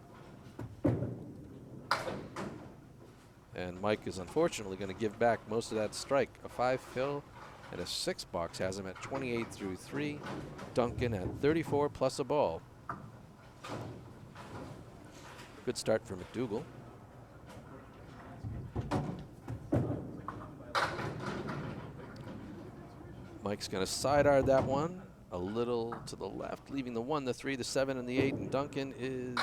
And Mike is unfortunately going to give back most of that strike. A 5 fill and a 6 box has him at 28 through 3. Duncan at 34 plus a ball. Good start for MacDougall. Mike's going to side-arm that one a little to the left, leaving the 1, the 3, the 7, and the 8. And Duncan is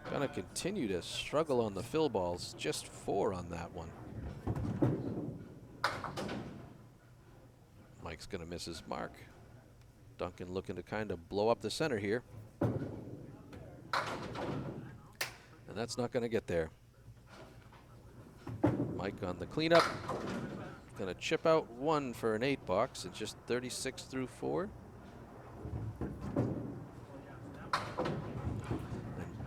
going to continue to struggle on the fill balls. Just 4 on that one. Mike's going to miss his mark. Duncan looking to kind of blow up the center here. And that's not going to get there. Mike on the cleanup. Going to chip out 1 for an 8 box. It's just 36 through 4. And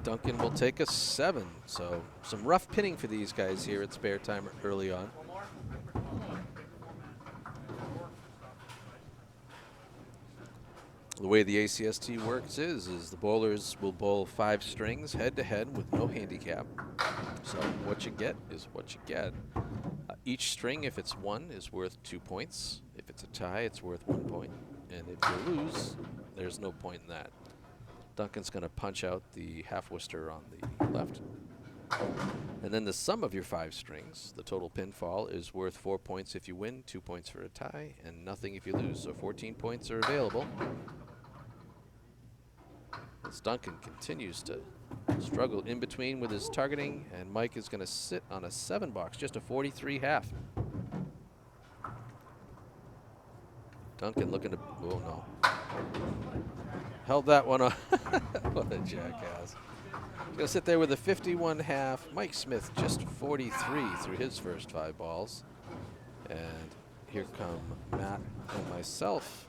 Duncan will take a 7. So some rough pinning for these guys here at Sparetime early on. The way the ACST works is the bowlers will bowl 5 strings head-to-head with no handicap. So what you get is what you get. Each string, if it's 1, is worth 2 points. If it's a tie, it's worth 1 point. And if you lose, there's no point in that. Duncan's going to punch out the half Worcester on the left. And then the sum of your 5 strings, the total pinfall, is worth 4 points if you win, 2 points for a tie, and nothing if you lose. So 14 points are available. As Duncan continues to struggle in between with his targeting, and Mike is going to sit on a 7 box, just a 43 half. Duncan looking to, oh no. Held that one on. What a jackass. He's going to sit there with a 51 half. Mike Smith just 43 through his first 5 balls. And here come Matt and myself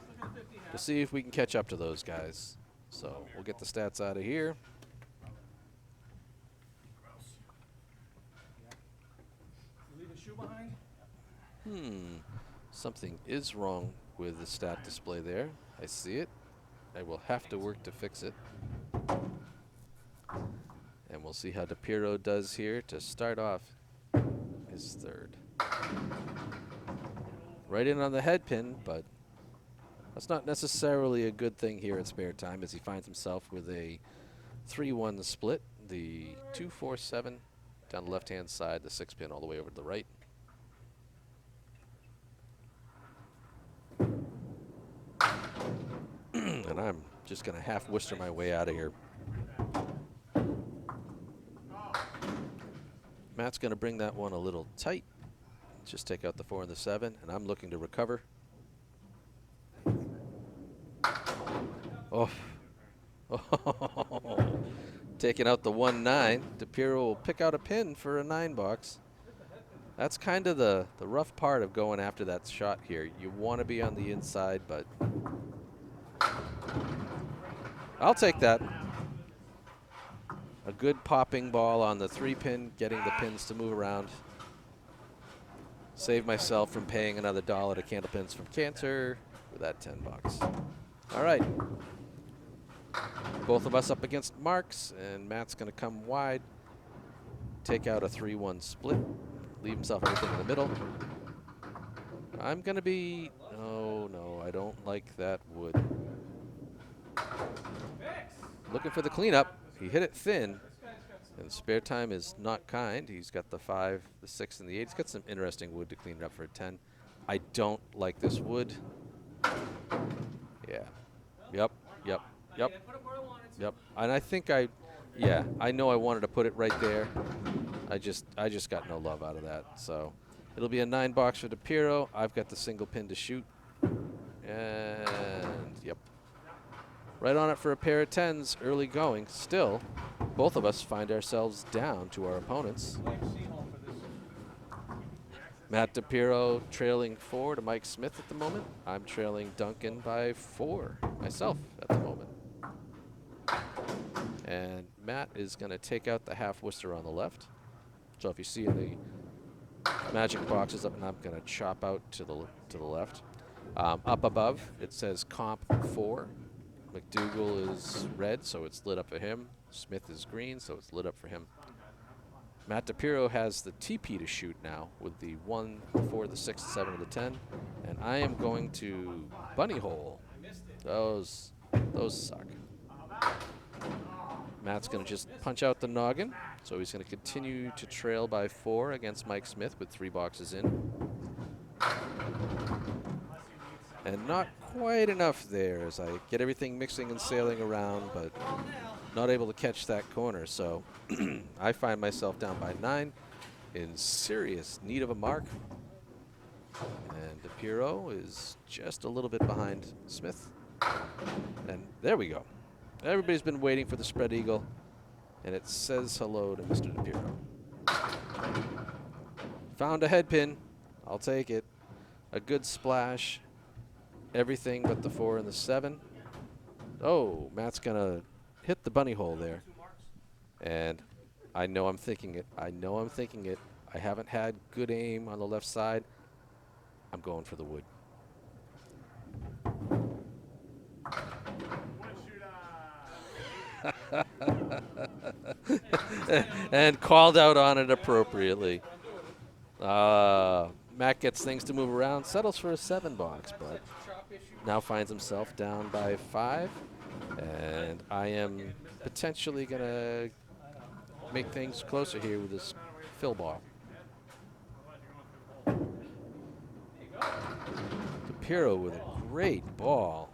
to see if we can catch up to those guys. So we'll get the stats out of here. Leave a shoe behind? Something is wrong with the stat display there. I see it. I will have to work to fix it. And we'll see how DiPirro does here to start off his 3rd. Right in on the head pin, but that's not necessarily a good thing here at Sparetime as he finds himself with a 3-1 split. The 2-4-7 down the left-hand side, the 6 pin all the way over to the right. And I'm Just going to half Worcester my way out of here. Matt's going to bring that one a little tight. Just take out the 4 and the 7, and I'm looking to recover. Oh. Taking out the 1-9. DiPirro will pick out a pin for a 9 box. That's kind of the rough part of going after that shot here. You want to be on the inside, but I'll take that. A good popping ball on the 3-pin, getting the pins to move around. Save myself from paying another $1 to Candlepins from Cantor with that 10 bucks. All right. Both of us up against marks, and Matt's going to come wide, take out a 3-1 split, leave himself everything in the middle. I'm going to be, oh no, I don't like that wood. Looking for the cleanup. He hit it thin, and Sparetime is not kind. He's got the 5, the 6, and the 8. He's got some interesting wood to clean it up for a 10. I don't like this wood. Yeah. Yep. And I think I know I wanted to put it right there. I just got no love out of that. So it'll be a 9 box for DiPirro. I've got the single pin to shoot. And yep. Right on it for a pair of 10s, early going. Still, both of us find ourselves down to our opponents. Matt DiPirro trailing 4 to Mike Smith at the moment. I'm trailing Duncan by 4 myself at the moment. And Matt is going to take out the half Worcester on the left. So if you see in the magic boxes up, and I'm going to chop out to the left. Up above, it says comp 4. MacDougall is red, so it's lit up for him. Smith is green, so it's lit up for him. Matt DiPirro has the TP to shoot now with the 1, the 4, the 6, the 7, and the 10. And I am going to bunny hole. Those suck. Matt's going to just punch out the noggin. So he's going to continue to trail by 4 against Mike Smith with 3 boxes in. And not quite enough there as I get everything mixing and sailing around, but not able to catch that corner. So I find myself down by 9 in serious need of a mark. And DiPirro is just a little bit behind Smith. And there we go. Everybody's been waiting for the spread eagle, and it says hello to Mr. DiPirro. Found a head pin. I'll take it. A good splash. Everything but the 4 and the 7. Oh, Matt's going to hit the bunny hole there. And I know I'm thinking it. I haven't had good aim on the left side. I'm going for the wood. And called out on it appropriately. Matt gets things to move around, settles for a 7 box, but now finds himself down by 5. And I am potentially going to make things closer here with this fill ball. DiPirro with a great ball.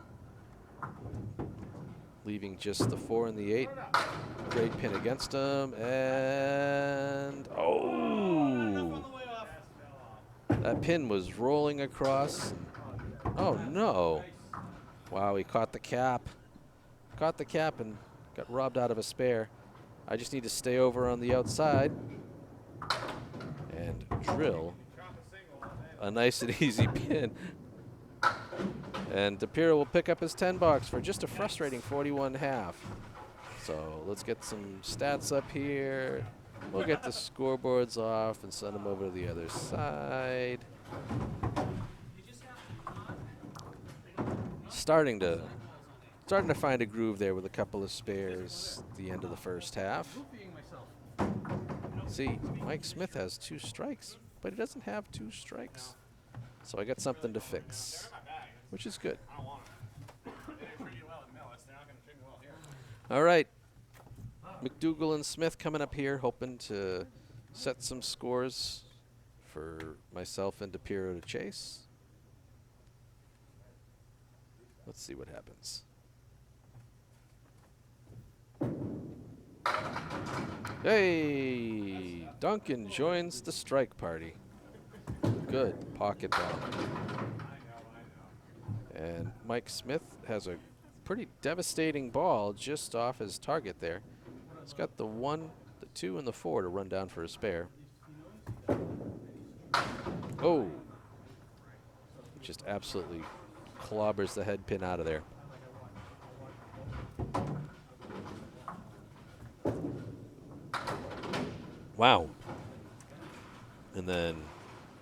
Leaving just the 4 and the 8. Great pin against him. And oh! That pin was rolling across. Oh no. Wow, he caught the cap. Caught the cap and got robbed out of a spare. I just need to stay over on the outside and drill a nice and easy pin. And DiPirro will pick up his 10 box for just a frustrating 41.5. So let's get some stats up here. We'll get the scoreboards off and send them over to the other side. Starting to find a groove there with a couple of spares at the end of the first half. See, Mike Smith has 2 strikes, but he doesn't have 2 strikes. So I got something to fix, which is good. All right. MacDougall and Smith coming up here, hoping to set some scores for myself and DiPirro to chase. Let's see what happens. Hey, Duncan joins the strike party. Good pocket ball. And Mike Smith has a pretty devastating ball just off his target there. He's got the 1, the 2, and the 4 to run down for a spare. Oh, just absolutely clobbers the head pin out of there. Wow. And then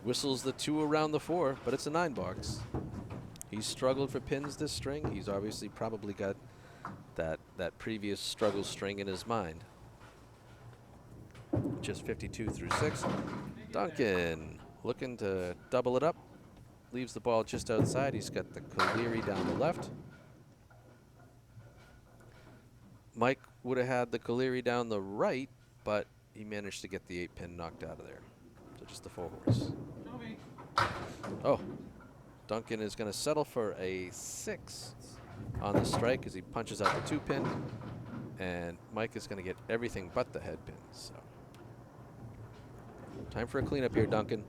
whistles the 2 around the 4, but it's a 9 box. He's struggled for pins this string. He's obviously probably got that previous struggle string in his mind. Just 52 through 6. Duncan looking to double it up. Leaves the ball just outside. He's got the Colery down the left. Mike would have had the Colery down the right, but he managed to get the 8-pin knocked out of there. So just the 4-horse. Oh, Duncan is going to settle for a 6 on the strike as he punches out the 2-pin. And Mike is going to get everything but the head pin. So time for a cleanup here, Duncan.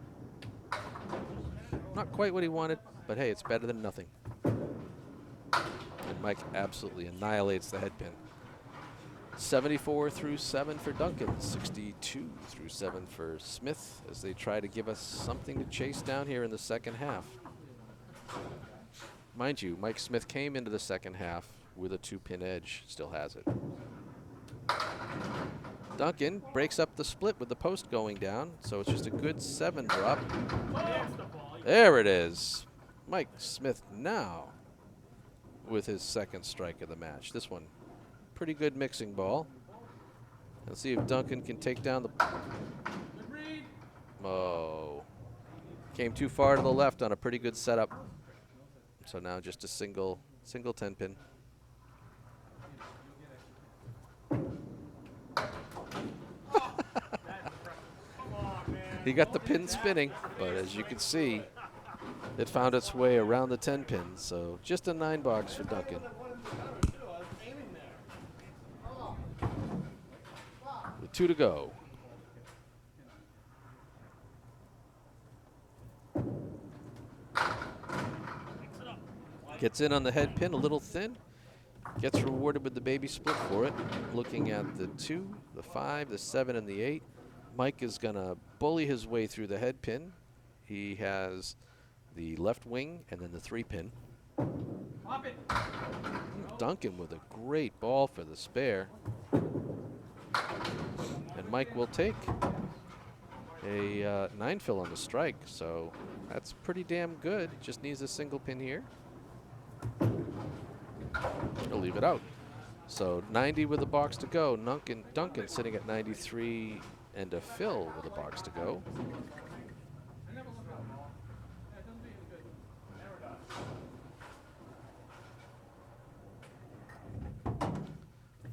Not quite what he wanted, but hey, it's better than nothing. And Mike absolutely annihilates the head pin. 74 through 7 for Duncan, 62 through 7 for Smith as they try to give us something to chase down here in the second half. Mind you, Mike Smith came into the second half with a 2-pin edge, still has it. Duncan breaks up the split with the post going down, so it's just a good 7 drop. There it is. Mike Smith now with his second strike of the match. This one, pretty good mixing ball. Let's see if Duncan can take down the... Oh. Came too far to the left on a pretty good setup. So now just a single 10-pin. He got the pin spinning, but as you can see, it found its way around the 10-pin. So just a 9 box for Duncan. With 2 to go. Gets in on the head pin, a little thin. Gets rewarded with the baby split for it. Looking at the 2, the 5, the 7, and the 8. Mike is going to bully his way through the head pin. He has the left wing and then the 3-pin. Duncan with a great ball for the spare. And Mike will take a 9-fill on the strike, so that's pretty damn good. Just needs a single pin here. He'll leave it out. So 90 with a box to go. Duncan sitting at 93 and a fill with a box to go.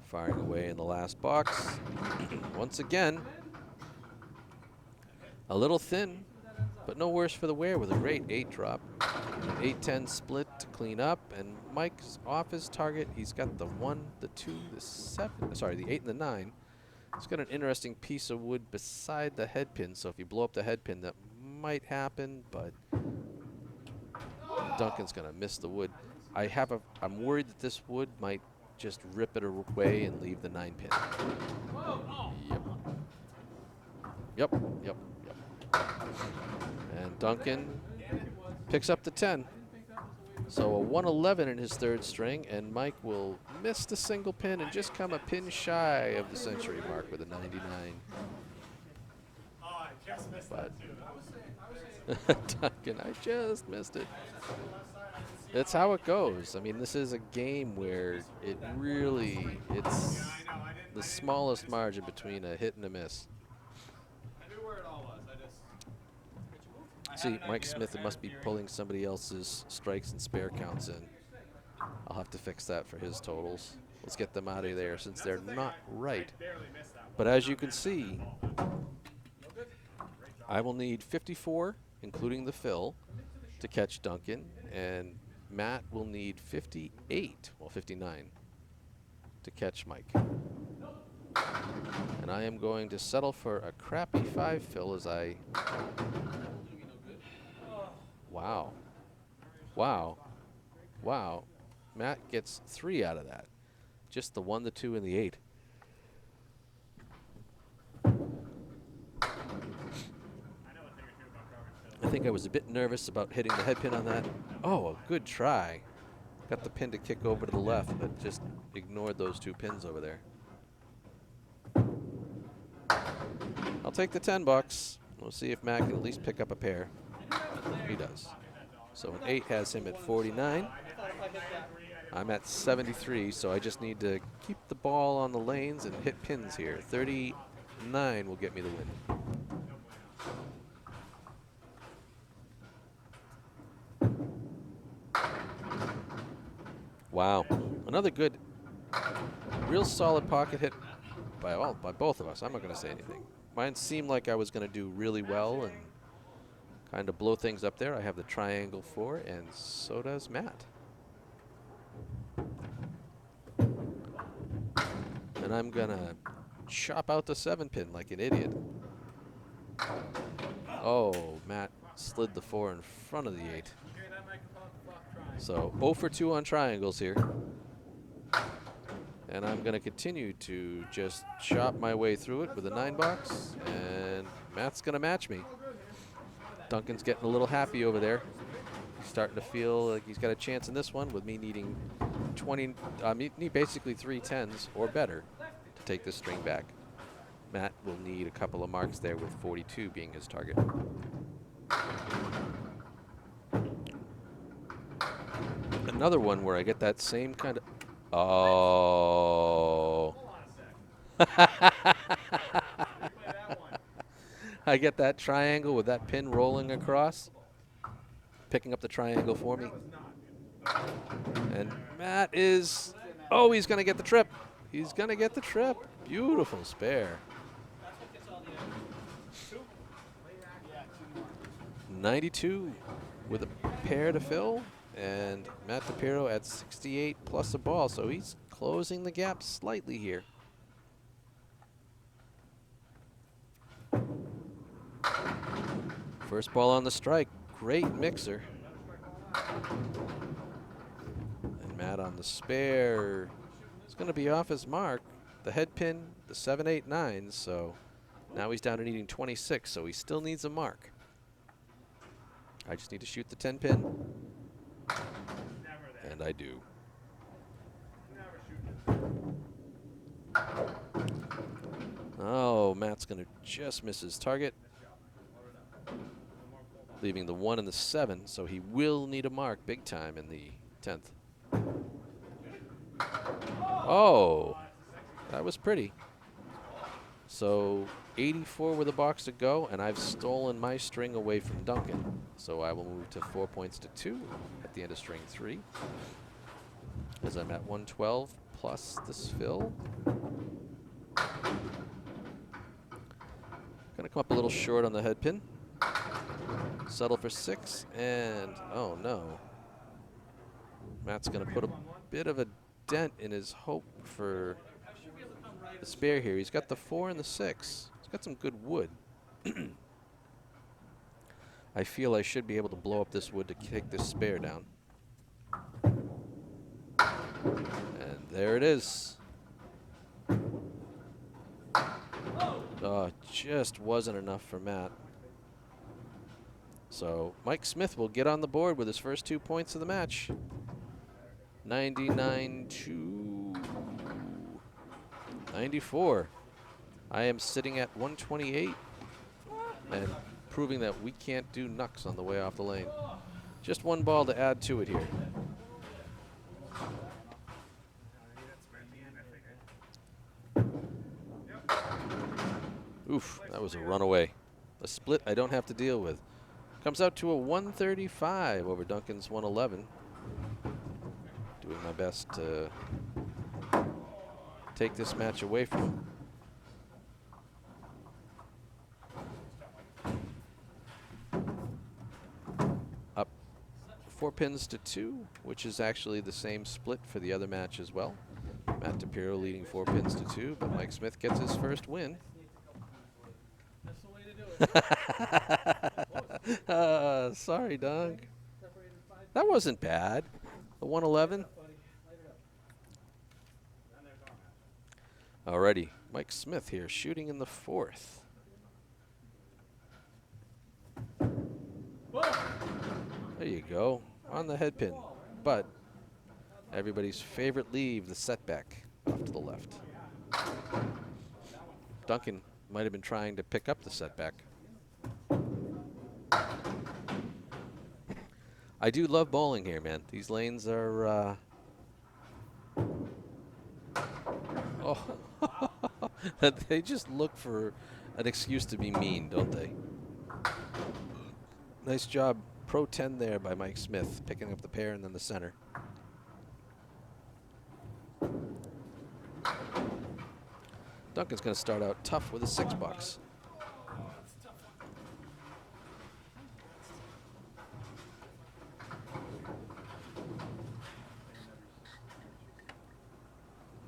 Firing away in the last box. Once again, a little thin, but no worse for the wear with a great 8 drop. 8-10 split to clean up, and Mike's off his target. He's got the 1, the 2, the 7, sorry, the 8 and the 9. He's got an interesting piece of wood beside the head pin, so if you blow up the head pin, that might happen, but Duncan's gonna miss the wood. I'm worried that this wood might just rip it away and leave the 9-pin. Yep. And Duncan picks up the 10. So a 111 in his third string, and Mike will miss the single pin and just come a pin shy of the century mark with a 99. Oh, I just missed But that too. Duncan, I just missed it. That's how it goes. I mean, this is a game where it's the smallest margin between a hit and a miss. I knew where it all was. See, Mike Smith must be pulling somebody else's strikes and spare counts in. I'll have to fix that for his totals. Let's get them out of there since they're not right. But as you can see, I will need 54, including the fill, to catch Duncan, and Matt will need 58, well 59, to catch Mike. And I am going to settle for a crappy 5 fill as I... Wow. Wow. Wow. Matt gets 3 out of that. Just the 1, the 2, and the 8. I think I was a bit nervous about hitting the head pin on that. Oh, a good try. Got the pin to kick over to the left, but just ignored those 2 pins over there. I'll take the 10 bucks. We'll see if Matt can at least pick up a pair. He does. So an 8 has him at 49. I'm at 73, so I just need to keep the ball on the lanes and hit pins here. 39 will get me the win. Wow, another good, real solid pocket hit by both of us. I'm not going to say anything. Mine seemed like I was going to do really well and kind of blow things up there. I have the triangle 4, and so does Matt. And I'm going to chop out the 7 pin like an idiot. Oh, Matt slid the 4 in front of the 8. So 0 for 2 on triangles here. And I'm going to continue to just chop my way through it with a 9 box. And Matt's going to match me. Duncan's getting a little happy over there. He's starting to feel like he's got a chance in this one with me needing 20, need basically 3 10s or better to take this string back. Matt will need a couple of marks there with 42 being his target. Another one where I get that same kind of... Oh. I get that triangle with that pin rolling across. Picking up the triangle for me. And Matt is... Oh, he's going to get the trip. He's going to get the trip. Beautiful spare. 92 with a pair to fill. And Matt DiPirro at 68 plus a ball, so he's closing the gap slightly here. First ball on the strike, great mixer. And Matt on the spare. It's going to be off his mark. The head pin, the 7, 8, 9, so now he's down to needing 26, so he still needs a mark. I just need to shoot the 10 pin. And I do. Oh, Matt's going to just miss his target. Leaving the 1 and the 7, so he will need a mark big time in the 10th. Oh, that was pretty. So 84 with a box to go, and I've stolen my string away from Duncan. So I will move to 4 points to 2 at the end of string 3. As I'm at 112 plus this fill. Gonna come up a little short on the head pin. Settle for 6, and oh no. Matt's gonna put a bit of a dent in his hope for the spare here. He's got the 4 and the 6. He's got some good wood. I feel I should be able to blow up this wood to take this spare down. And there it is. Oh, just wasn't enough for Matt. So Mike Smith will get on the board with his first 2 points of the match. 99 to 94. I am sitting at 128 and proving that we can't do knucks on the way off the lane. Just 1 ball to add to it here. Oof, that was a runaway. A split I don't have to deal with. Comes out to a 135 over Duncan's 111. Doing my best to take this match away from him. Up 4 pins to 2, which is actually the same split for the other match as well. Matt DiPirro leading 4 pins to 2, but Mike Smith gets his first win. That's the way to do it. Sorry, Dunk. Separated 5. That wasn't bad. The 111. Buddy, light it up. Alrighty, Mike Smith here shooting in the 4th. There you go, on the head pin. But everybody's favorite leave, the setback, off to the left. Duncan might have been trying to pick up the setback. I do love bowling here, man. These lanes are, oh, they just look for an excuse to be mean, don't they? Nice job, Pro 10 there by Mike Smith, picking up the pair and then the center. Duncan's going to start out tough with a 6 bucks.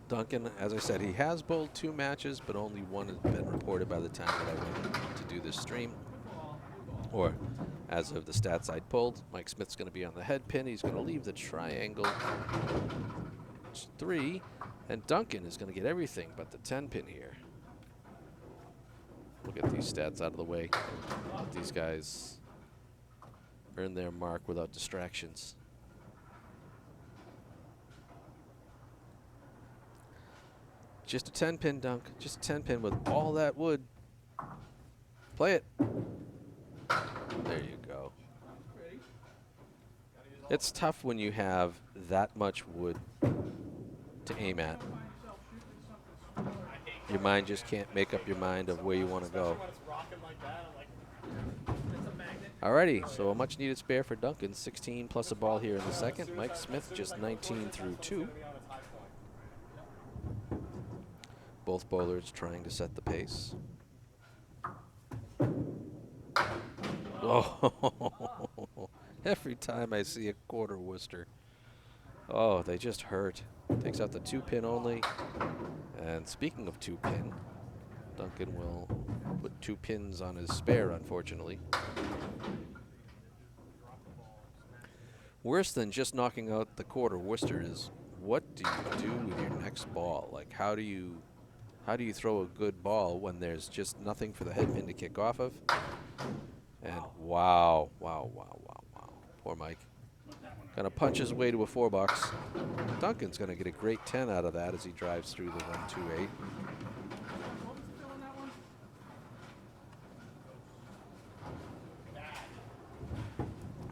Duncan, as I said, he has bowled 2 matches, but only one has been reported by the time that I went to do this stream. Or, as of the stats I'd pulled, Mike Smith's going to be on the head pin. He's going to leave the triangle 3, and Duncan is going to get everything but the 10 pin here. We'll get these stats out of the way. Let these guys earn their mark without distractions. Just a 10 pin, Dunk. Just a 10 pin with all that wood. Play it. There you go. It's tough when you have that much wood to aim at. Your mind just can't make up your mind of where you want to go. Alrighty, so a much needed spare for Duncan. 16 plus a ball here in the second. Mike Smith just 19 through 2. Both bowlers trying to set the pace. Oh, every time I see a quarter Worcester. Oh, they just hurt. Takes out the 2 pin only. And speaking of 2 pin, Duncan will put 2 pins on his spare, unfortunately. Worse than just knocking out the quarter Worcester is, what do you do with your next ball? Like, how do you throw a good ball when there's just nothing for the head pin to kick off of? And wow. Poor Mike. Gonna punch his way to a 4 bucks. Duncan's gonna get a great 10 out of that as he drives through the 128.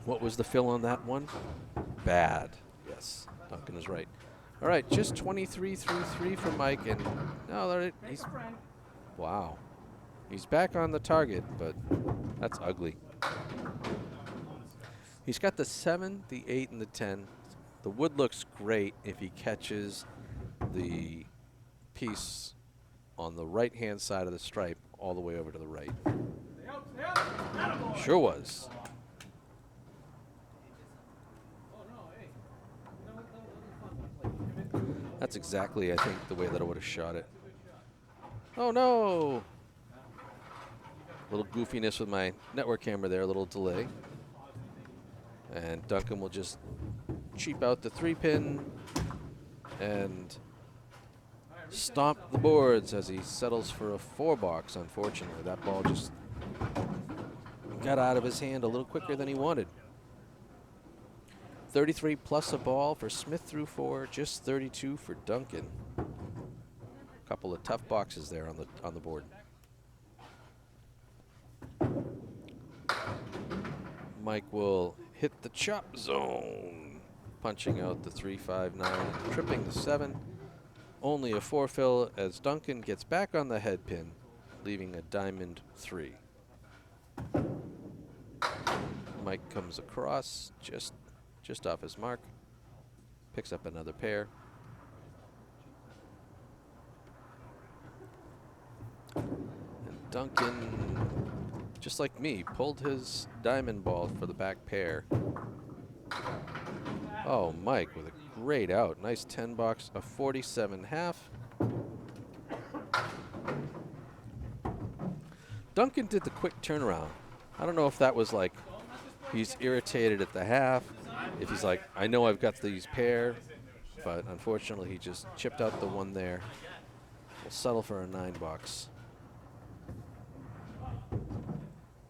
What was the fill on that one? Bad. Yes, Duncan is right. All right, just 23 through 3 for Mike, and no, he's, wow. He's back on the target, but that's ugly. He's got the 7, the 8, and the 10. The wood looks great if he catches the piece on the right-hand side of the stripe all the way over to the right. Sure was. That's exactly, I think, the way that I would have shot it. Oh, no. A little goofiness with my network camera there, a little delay. And Duncan will just cheap out the 3 pin and stomp the boards as he settles for a 4 box, unfortunately. That ball just got out of his hand a little quicker than he wanted. 33 plus a ball for Smith through 4, just 32 for Duncan. A couple of tough boxes there on the board. Mike will hit the chop zone, punching out the 3, 5, 9, and tripping the 7. Only a 4 fill as Duncan gets back on the head pin, leaving a diamond 3. Mike comes across just off his mark, picks up another pair. And Duncan, just like me, pulled his diamond ball for the back pair. Oh, Mike with a straight out. Nice 10 box, a 47.5. Duncan did the quick turnaround. I don't know if that was like he's irritated at the half. If he's like, I know I've got these pair, but unfortunately he just chipped out the one there. We'll settle for a 9 bucks. I'm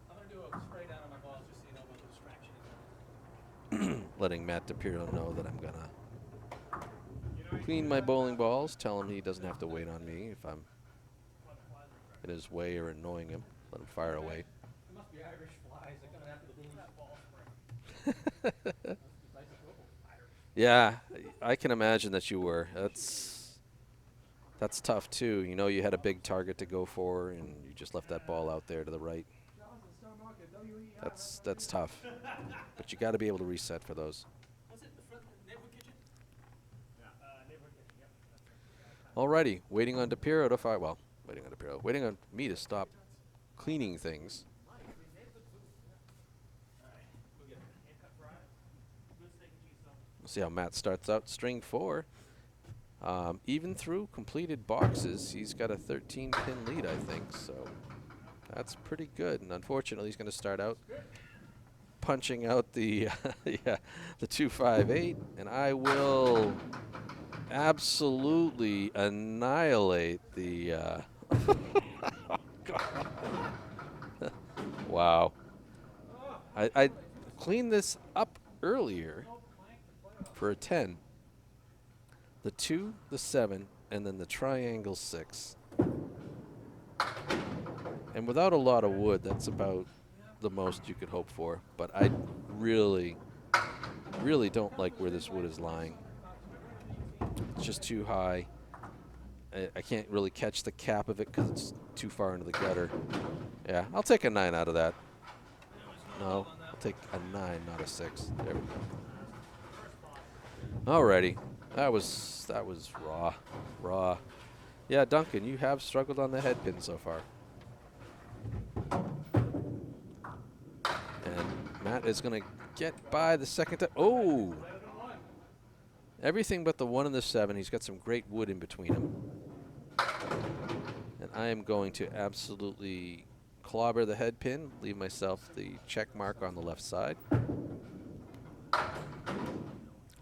gonna do a spray down on my balls just so you know what the distraction is. Letting Matt DiPirro know that I'm gonna clean my bowling balls. Tell him he doesn't have to wait on me if I'm in his way or annoying him. Let him fire away. It must be Irish flies. They're coming after the ball spray. Yeah, I can imagine that you were. That's tough too. You know, you had a big target to go for, and you just left that ball out there to the right. That's tough. But you got to be able to reset for those. What's it? The front neighborhood kitchen? Yeah. Neighborhood kitchen. Yep. Alrighty, waiting on DiPirro to fire. Well, waiting on DiPirro. Waiting on me to stop cleaning things. We'll see how Matt starts out. String 4. Even through completed boxes, he's got a 13-pin lead, I think. So that's pretty good. And unfortunately, he's going to start out punching out the the 258, and I will absolutely annihilate the. Wow. I cleaned this up earlier for a 10. The 2, the 7, and then the triangle 6. And without a lot of wood, that's about the most you could hope for. But I really, really don't like where this wood is lying. It's just too high. I can't really catch the cap of it because it's too far into the gutter. Yeah, I'll take a 9 out of that. No, I'll take a 9, not a 6. There we go. Alrighty. That was raw. Yeah, Duncan, you have struggled on the head pin so far. And Matt is going to get by the second time. Oh! Everything but the 1 and the 7. He's got some great wood in between him. And I am going to absolutely clobber the head pin, leave myself the check mark on the left side.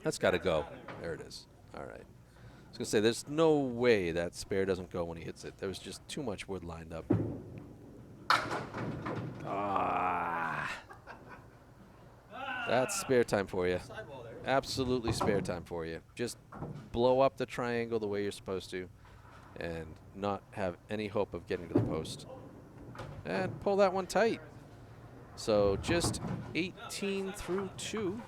That's got to go. There it is. All right. I was going to say, there's no way that spare doesn't go when he hits it. There was just too much wood lined up. Ah. That's spare time for you. Absolutely spare time for you. Just blow up the triangle the way you're supposed to and not have any hope of getting to the post. And pull that one tight. So just 18 through 2.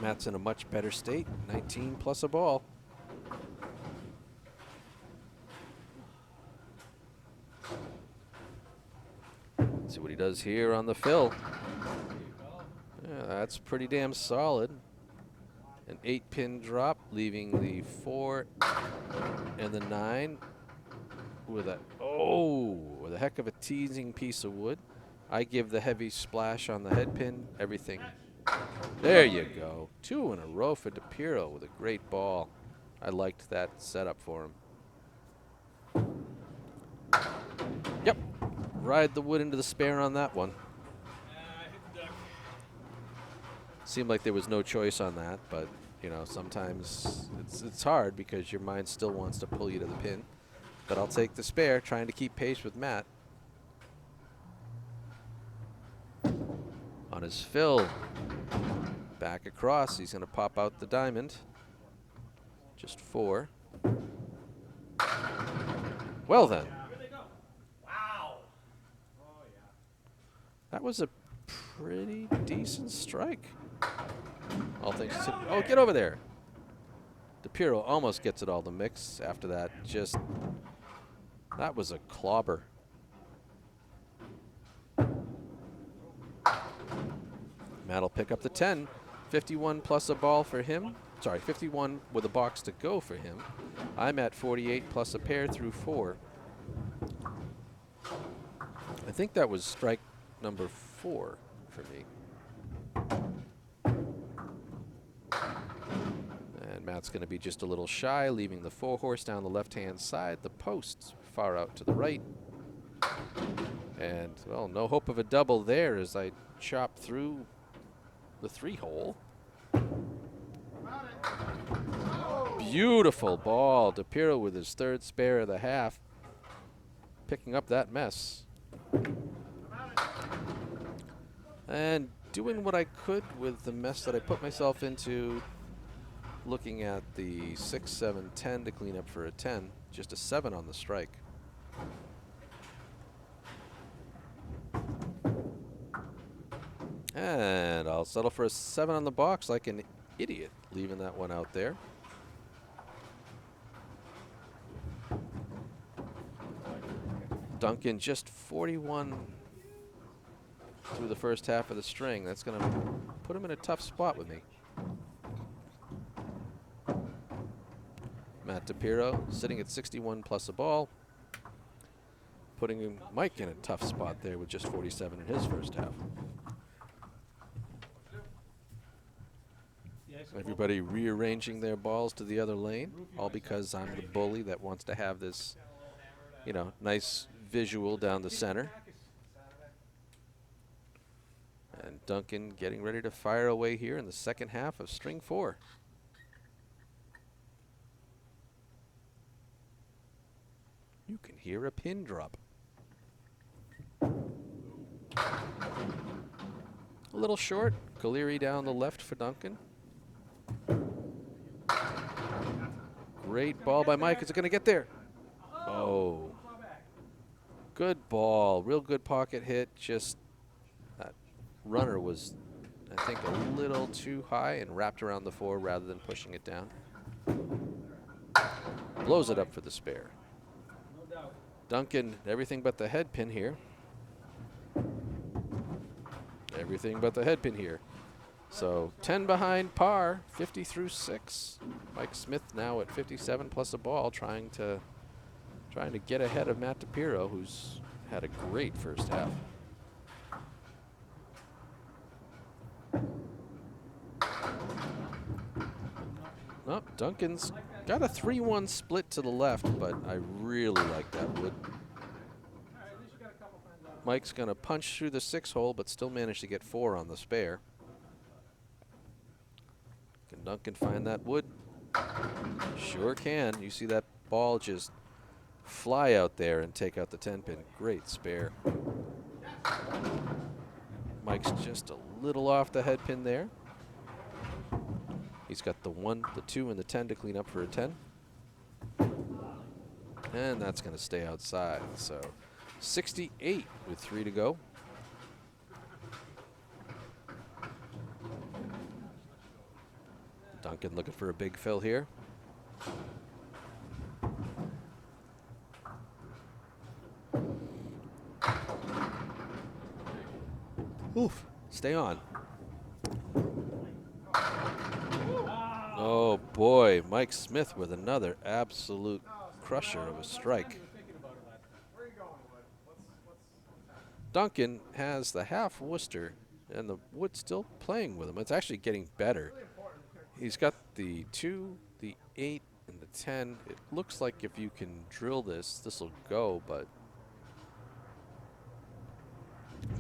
Matt's in a much better state. 19 plus a ball. See what he does here on the fill. Yeah, that's pretty damn solid. An 8-pin drop, leaving the 4 and the 9 with a with a heck of a teasing piece of wood. I give the heavy splash on the head pin. Everything. There you go. 2 in a row for DiPirro with a great ball. I liked that setup for him. Yep. Ride the wood into the spare on that one. Seemed like there was no choice on that, but you know, sometimes it's hard because your mind still wants to pull you to the pin. But I'll take the spare, trying to keep pace with Matt. On his fill, back across, he's going to pop out the diamond. Just 4. Well then. Wow. That was a pretty decent strike. All things considered. Oh, get over there. DiPirro almost gets it all to mix after that. Just, that was a clobber. Matt'll pick up the 10. 51 plus a ball for him. Sorry, 51 with a box to go for him. I'm at 48 plus a pair through 4. I think that was strike number 4 for me. And Matt's going to be just a little shy, leaving the 4-horse down the left-hand side, the posts far out to the right. And, well, no hope of a double there as I chop through the 3-hole. Beautiful ball. DiPirro with his 3rd spare of the half, picking up that mess. And doing what I could with the mess that I put myself into, looking at the 6, 7, 10 to clean up for a 10. Just a 7 on the strike. And I'll settle for a 7 on the box like an idiot, leaving that one out there. Duncan just 41 through the first half of the string. That's going to put him in a tough spot with me. Matt DiPirro sitting at 61 plus a ball, putting Mike in a tough spot there with just 47 in his first half. Everybody rearranging their balls to the other lane, all because I'm the bully that wants to have this, you know, nice visual down the center. And Duncan getting ready to fire away here in the second half of string 4. You can hear a pin drop. A little short. Caleri down the left for Duncan. Great ball by Mike. Is it going to get there? Oh. Good ball. Real good pocket hit. Just that runner was, I think, a little too high and wrapped around the 4 rather than pushing it down. Blows it up for the spare. Duncan, everything but the head pin here. Everything but the head pin here. So 10 behind par, 50 through 6. Mike Smith now at 57 plus a ball, trying to get ahead of Matt DiPirro, who's had a great first half. Oh, Duncan's got a 3-1 split to the left, but I really like that wood. Mike's going to punch through the 6-hole, but still manage to get 4 on the spare. Can Duncan find that wood? Sure can. You see that ball just fly out there and take out the 10-pin. Great spare. Mike's just a little off the head pin there. He's got the 1, the 2, and the 10 to clean up for a 10. And that's going to stay outside. So 68 with 3 to go. Duncan looking for a big fill here. Oof, stay on. Oh boy, Mike Smith with another absolute crusher of a strike. Duncan has the half Worcester and the wood still playing with him. It's actually getting better. He's got the 2, the 8, and the 10. It looks like if you can drill this, this will go, but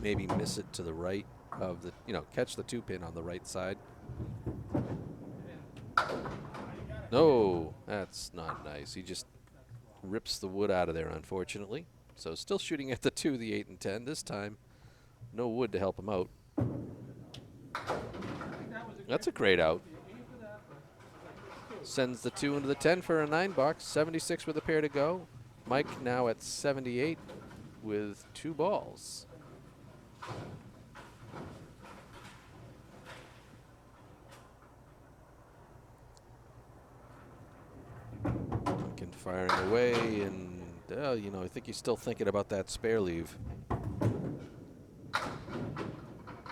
maybe miss it to the right of the, catch the 2-pin on the right side. No, that's not nice. He just rips the wood out of there, unfortunately. So still shooting at the 2, the 8, and 10. This time, no wood to help him out. That's a great out. Sends the 2 into the 10 for a 9 box. 76 with a pair to go. Mike now at 78 with 2 balls. Duncan firing away, and I think he's still thinking about that spare leave.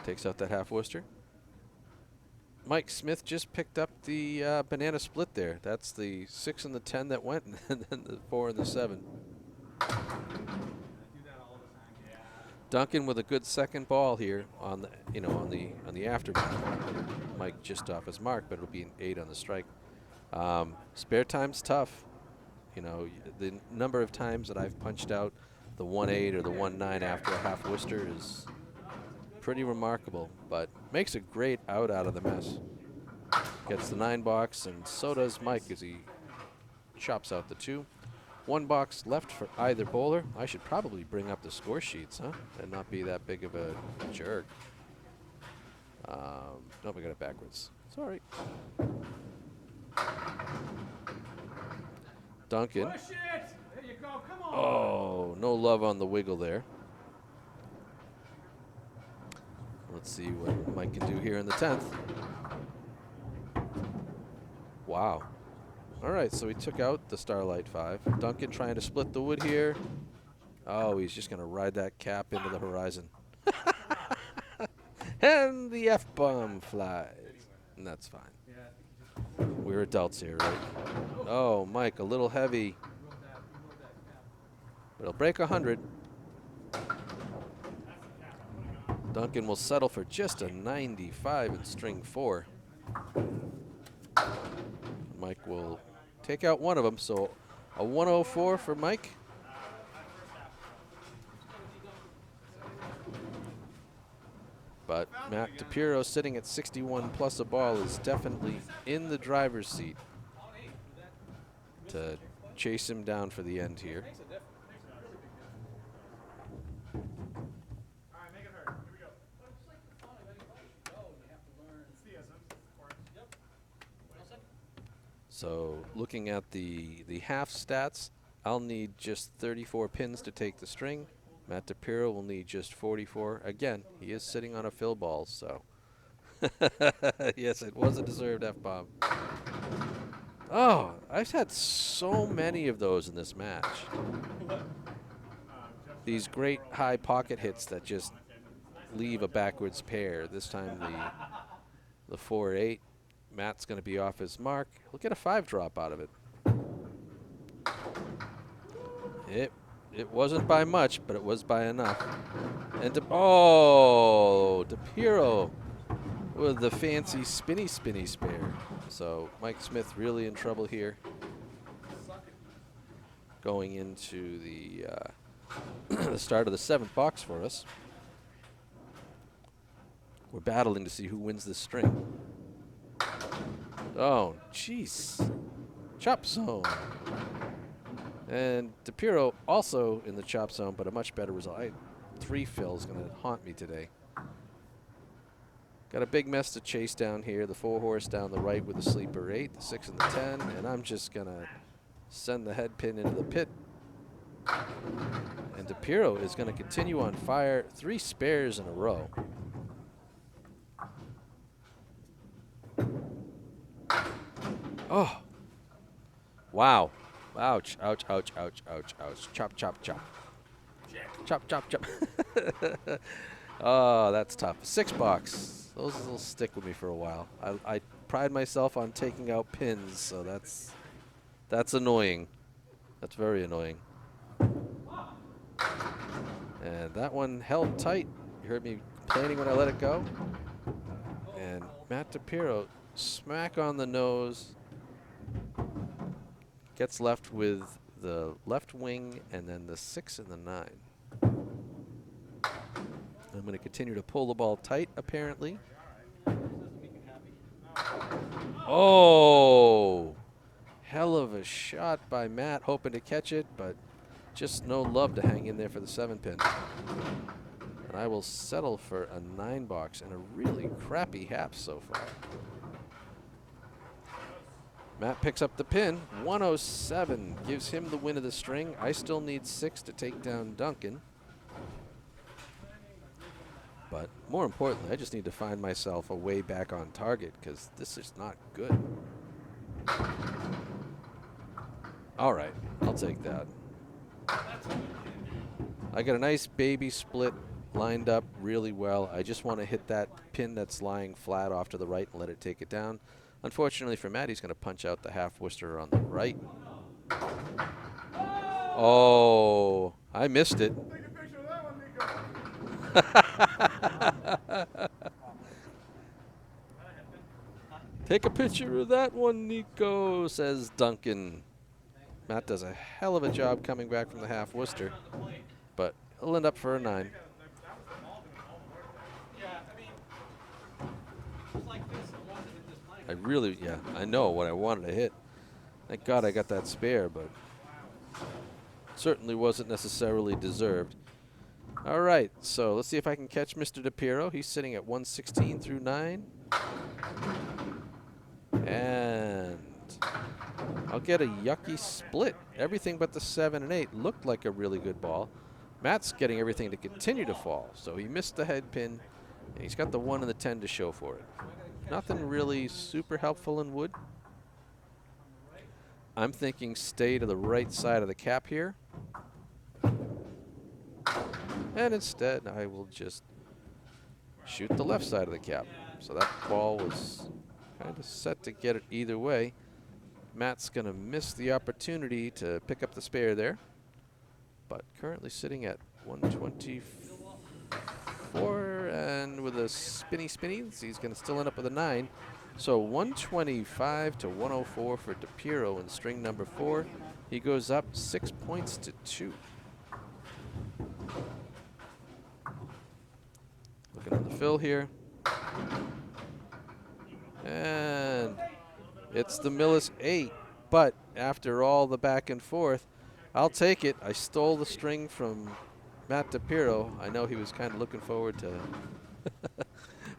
Takes out that half Worcester. Mike Smith just picked up the banana split there. That's the 6 and the 10 that went, and then the 4 and the 7. Duncan with a good second ball here on the on the aftermath. Mike just off his mark, but it'll be an 8 on the strike. Spare time's tough. You know, the number of times that I've punched out the 1.8 or the 1.9 after a half Worcester is pretty remarkable, but makes a great out of the mess. Gets the 9 box, and so does Mike as he chops out the 2. 1 box left for either bowler. I should probably bring up the score sheets, huh? And not be that big of a jerk. Nope, we got it backwards. Sorry. Duncan. Push it! There you go, come on! Oh, no love on the wiggle there. Let's see what Mike can do here in the 10th. Wow. All right, so he took out the Starlight 5. Duncan trying to split the wood here. Oh, he's just going to ride that cap into the horizon. And the F-bomb flies. And that's fine. We're adults here, right? Oh, Mike, a little heavy. But it'll break 100. Duncan will settle for just a 95 in string 4. Mike will take out one of them, so a 104 for Mike. But Matt DiPirro sitting at 61 plus a ball is definitely in the driver's seat to chase him down for the end here. So looking at the half stats, I'll need just 34 pins to take the string. Matt DiPirro will need just 44. Again, he is sitting on a fill ball, so. Yes, it was a deserved F-bomb. Oh, I've had so many of those in this match. These great high pocket hits that just leave a backwards pair. This time the 4-8. Matt's going to be off his mark. He'll get a 5 drop out of it. It wasn't by much, but it was by enough. And DiPirro with the fancy spinny spare. So Mike Smith really in trouble here. Going into the the start of the 7th box for us. We're battling to see who wins this string. Oh, jeez. Chop zone. And DiPirro also in the chop zone, but a much better result. 3 fill is going to haunt me today. Got a big mess to chase down here. The 4 horse down the right with the sleeper 8, the 6 and the 10, and I'm just going to send the head pin into the pit. And DiPirro is going to continue on fire. 3 spares in a row. Oh. Wow. Ouch, ouch, ouch, ouch, ouch, ouch. Chop, chop, chop. Chop, chop, chop. Oh, that's tough. 6 box. Those will stick with me for a while. I pride myself on taking out pins, so that's annoying. That's very annoying. And that one held tight. You heard me complaining when I let it go. And Matt DiPirro, smack on the nose. Gets left with the left wing and then the 6 and the 9. I'm going to continue to pull the ball tight, apparently. Oh! Hell of a shot by Matt, hoping to catch it, but just no love to hang in there for the 7 pin. And I will settle for a 9 box and a really crappy half so far. Matt picks up the pin. 107 gives him the win of the string. I still need 6 to take down Duncan. But more importantly, I just need to find myself a way back on target because this is not good. All right, I'll take that. I got a nice baby split lined up really well. I just want to hit that pin that's lying flat off to the right and let it take it down. Unfortunately for Matt, he's going to punch out the half Worcester on the right. Oh, I missed it. Take a picture of that one, Micah. Take a picture of that one, Nico, says Duncan. Matt does a hell of a job coming back from the half Worcester, but he'll end up for a 9. Yeah, I mean, just like this, I wanted it this playing. I really, yeah, I know what I wanted to hit. Thank God I got that spare, but certainly wasn't necessarily deserved. All right, so let's see if I can catch Mr. DiPirro. He's sitting at 116 through 9. And I'll get a yucky split. Everything but the 7 and 8 looked like a really good ball. Matt's getting everything to continue to fall, so he missed the head pin, and he's got the 1 and the 10 to show for it. Nothing really super helpful in wood. I'm thinking stay to the right side of the cap here. And instead, I will just shoot the left side of the cap. So that ball was kind of set to get it either way. Matt's going to miss the opportunity to pick up the spare there. But currently sitting at 124. And with a spinny, he's going to still end up with a 9. So 125 to 104 for DiPirro in string number 4. He goes up 6 points to 2. Looking on the fill here. And it's the Millis 8. But after all the back and forth, I'll take it. I stole the string from Matt DiPirro. I know he was kind of looking forward to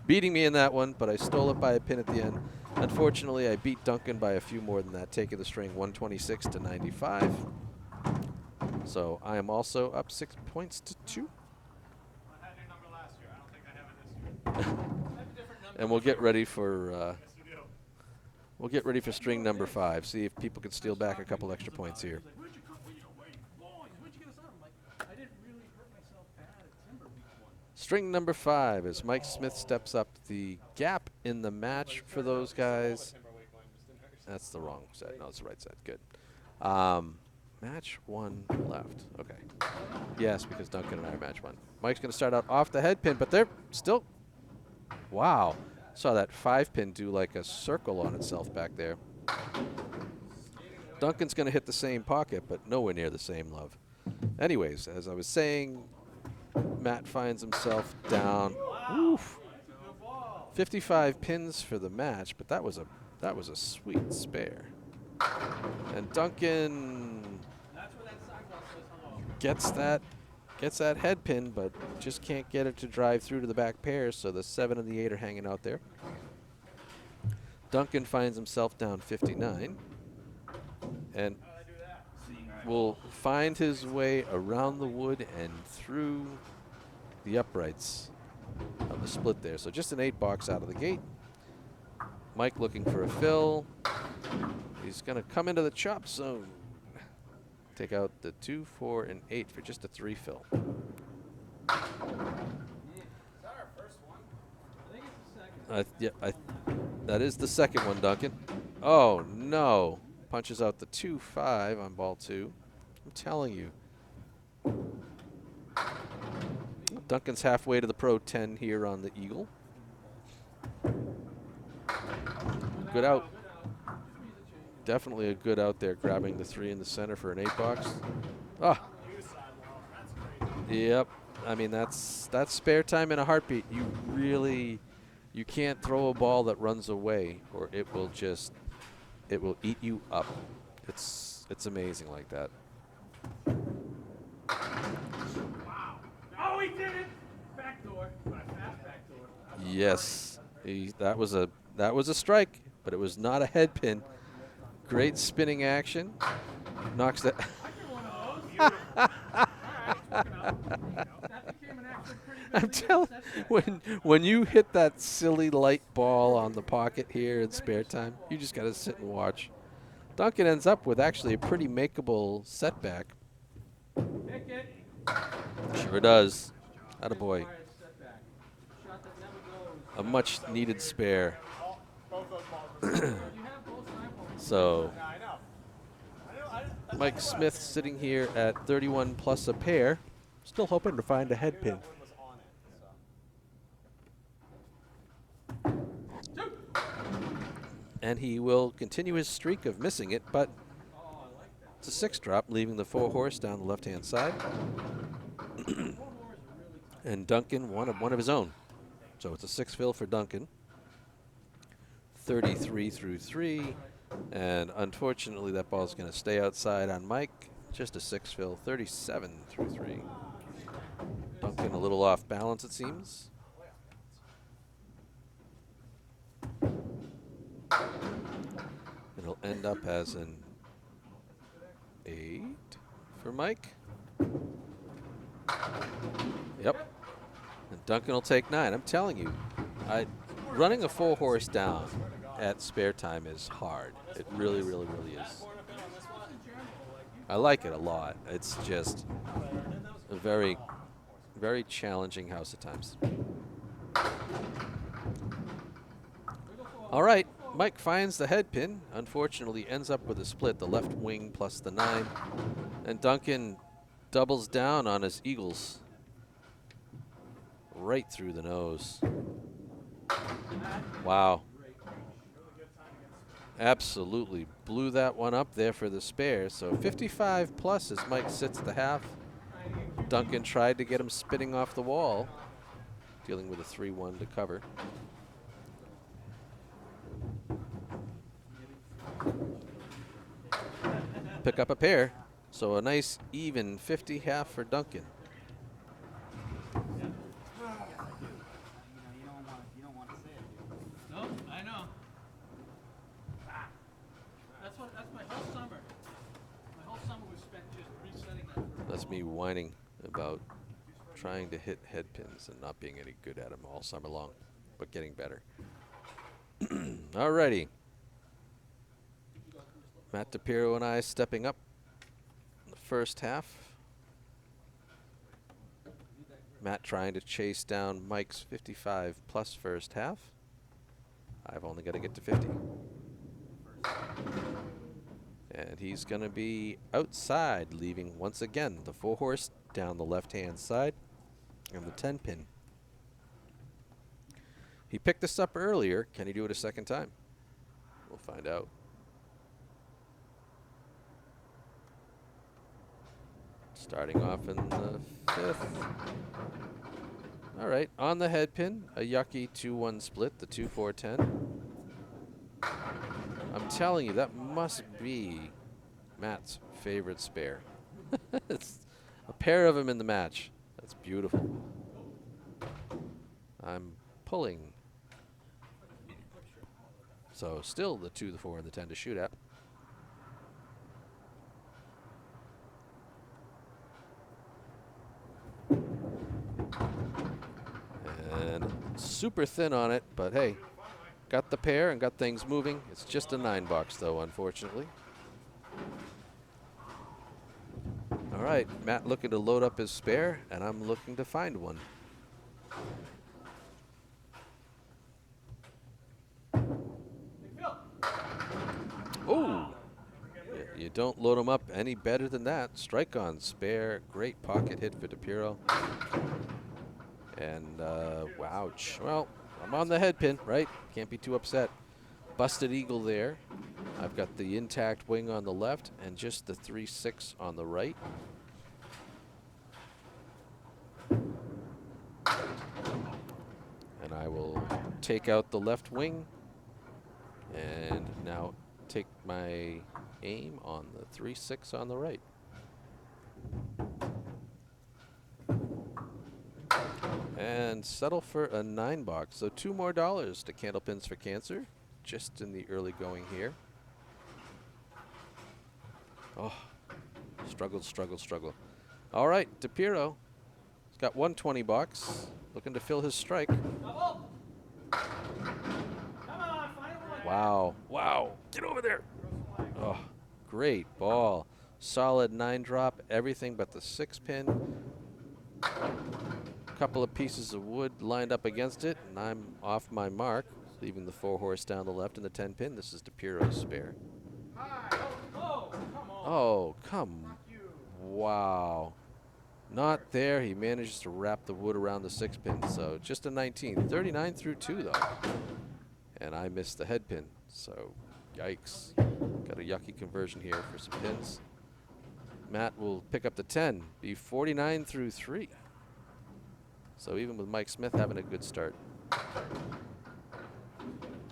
beating me in that one, but I stole it by a pin at the end. Unfortunately, I beat Duncan by a few more than that, taking the string 126 to 95. So I am also up 6 points to 2. I had your number last year. I don't think I have it this year. I have a different number. And we'll get ready for string number 5. See if people can steal back a couple extra points here. Where'd you get us on? I'm like, I didn't really hurt myself bad at Timber week 1. String number 5 as Mike Smith steps up. The gap in the match for those guys. That's the wrong side. No, it's the right side. Good. Match 1 left. Okay. Yes, because Duncan and I are match 1. Mike's going to start out off the head pin, but they're still. Wow. Saw that 5 pin do like a circle on itself back there. Duncan's going to hit the same pocket, but nowhere near the same love. Anyways, as I was saying, Matt finds himself down. Oof. 55 pins for the match, but that was a sweet spare. And Duncan gets that head pin, but just can't get it to drive through to the back pair, so the 7 and the 8 are hanging out there. Duncan finds himself down 59 and will find his way around the wood and through the uprights of the split there. So just an 8 box out of the gate. Mike looking for a fill. He's going to come into the chop zone. Take out the 2, 4, and 8 for just a 3 fill. Is that our first one? I think it's the second. That is the second one, Duncan. Oh, no. Punches out the 2, 5 on ball 2. I'm telling you. Duncan's halfway to the Pro 10 here on the Eagle. Good out. Definitely a good out there, grabbing the 3 in the center for an 8 box. Ah. Yep. I mean, that's spare time in a heartbeat. You can't throw a ball that runs away, or it will eat you up. It's amazing like that. Wow. Oh, he did it! Backdoor. But I passed backdoor. Yes. That was a strike, but it was not a head pin. Great spinning action. Knocks that. I get one of those. Beautiful. All right, it's working out. That became an actually pretty good I'm telling when you hit that silly light ball on the pocket here in spare time, you just got to sit and watch. Duncan ends up with actually a pretty makeable setback. Pick it. Sure does. Attaboy. Quiet setback. Shot that never goes. A much needed spare. Both those balls were you have both side balls. So Yeah, I know. Mike Smith sitting here at 31 plus a pair, still hoping to find a head pin. And he will continue his streak of missing it, but it's a 6-drop, leaving the 4-horse down the left-hand side. And Duncan one of his own. So it's a 6-fill for Duncan. 33 through 3. And unfortunately, that ball's going to stay outside on Mike. Just a 6-fill, 37 through 3. Duncan a little off balance, it seems. It'll end up as an 8 for Mike. Yep. And Duncan will take 9. I'm telling you, running a 4-horse down at Sparetime is hard. It really, really, really is. I like it a lot. It's just a very, very challenging house at times. All right, Mike finds the head pin. Unfortunately, ends up with a split, the left wing plus the 9. And Duncan doubles down on his eagles. Right through the nose. Wow. Absolutely blew that one up there for the spare. So 55 plus as Mike sits the half. Duncan tried to get him spinning off the wall, dealing with a 3-1 to cover. Pick up a pair. So a nice even 50 half for Duncan. No, I know. That's my whole summer. My whole summer was spent just resetting that. That's me whining about trying to hit head pins and not being any good at them all summer long, but getting better. Alrighty. Matt DiPirro and I stepping up in the first half. Matt trying to chase down Mike's 55 plus first half. I've only got to get to 50. And he's going to be outside, leaving once again the 4-horse down the left-hand side and the 10-pin. He picked this up earlier. Can he do it a second time? We'll find out. Starting off in the 5th. All right, on the head pin, a yucky 2-1 split, the 2-4-10. I'm telling you, that must be Matt's favorite spare. It's a pair of them in the match. That's beautiful. I'm pulling. So still the 2, the 4, and the 10 to shoot at. And super thin on it, but hey, got the pair and got things moving. It's just a 9 box though, unfortunately. All right, Matt looking to load up his spare, and I'm looking to find one. Oh, you don't load them up any better than that. Strike on spare, great pocket hit for DiPirro. And wouch. Well, I'm on the head pin, right? Can't be too upset. Busted eagle there. I've got the intact wing on the left and just the 3-6 on the right. And I will take out the left wing and now take my aim on the 3-6 on the right. And settle for a 9 box. So $2 more to Candlepins for Cancer, just in the early going here. Oh, struggled, struggled, struggled. All right, DiPirro. He's got 120 box, looking to fill his strike. Wow, wow, get over there. Oh, great ball. Solid 9-drop, everything but the 6-pin. Couple of pieces of wood lined up against it, and I'm off my mark, leaving the 4-horse down the left and the 10-pin. This is DiPirro's spare. Oh, come. Wow. Not there. He manages to wrap the wood around the 6-pin, so just a 19. 39 through 2, though. and I missed the head pin. So, yikes. Got a yucky conversion here for some pins. Matt will pick up the 10, be 49 through 3. So even with Mike Smith having a good start.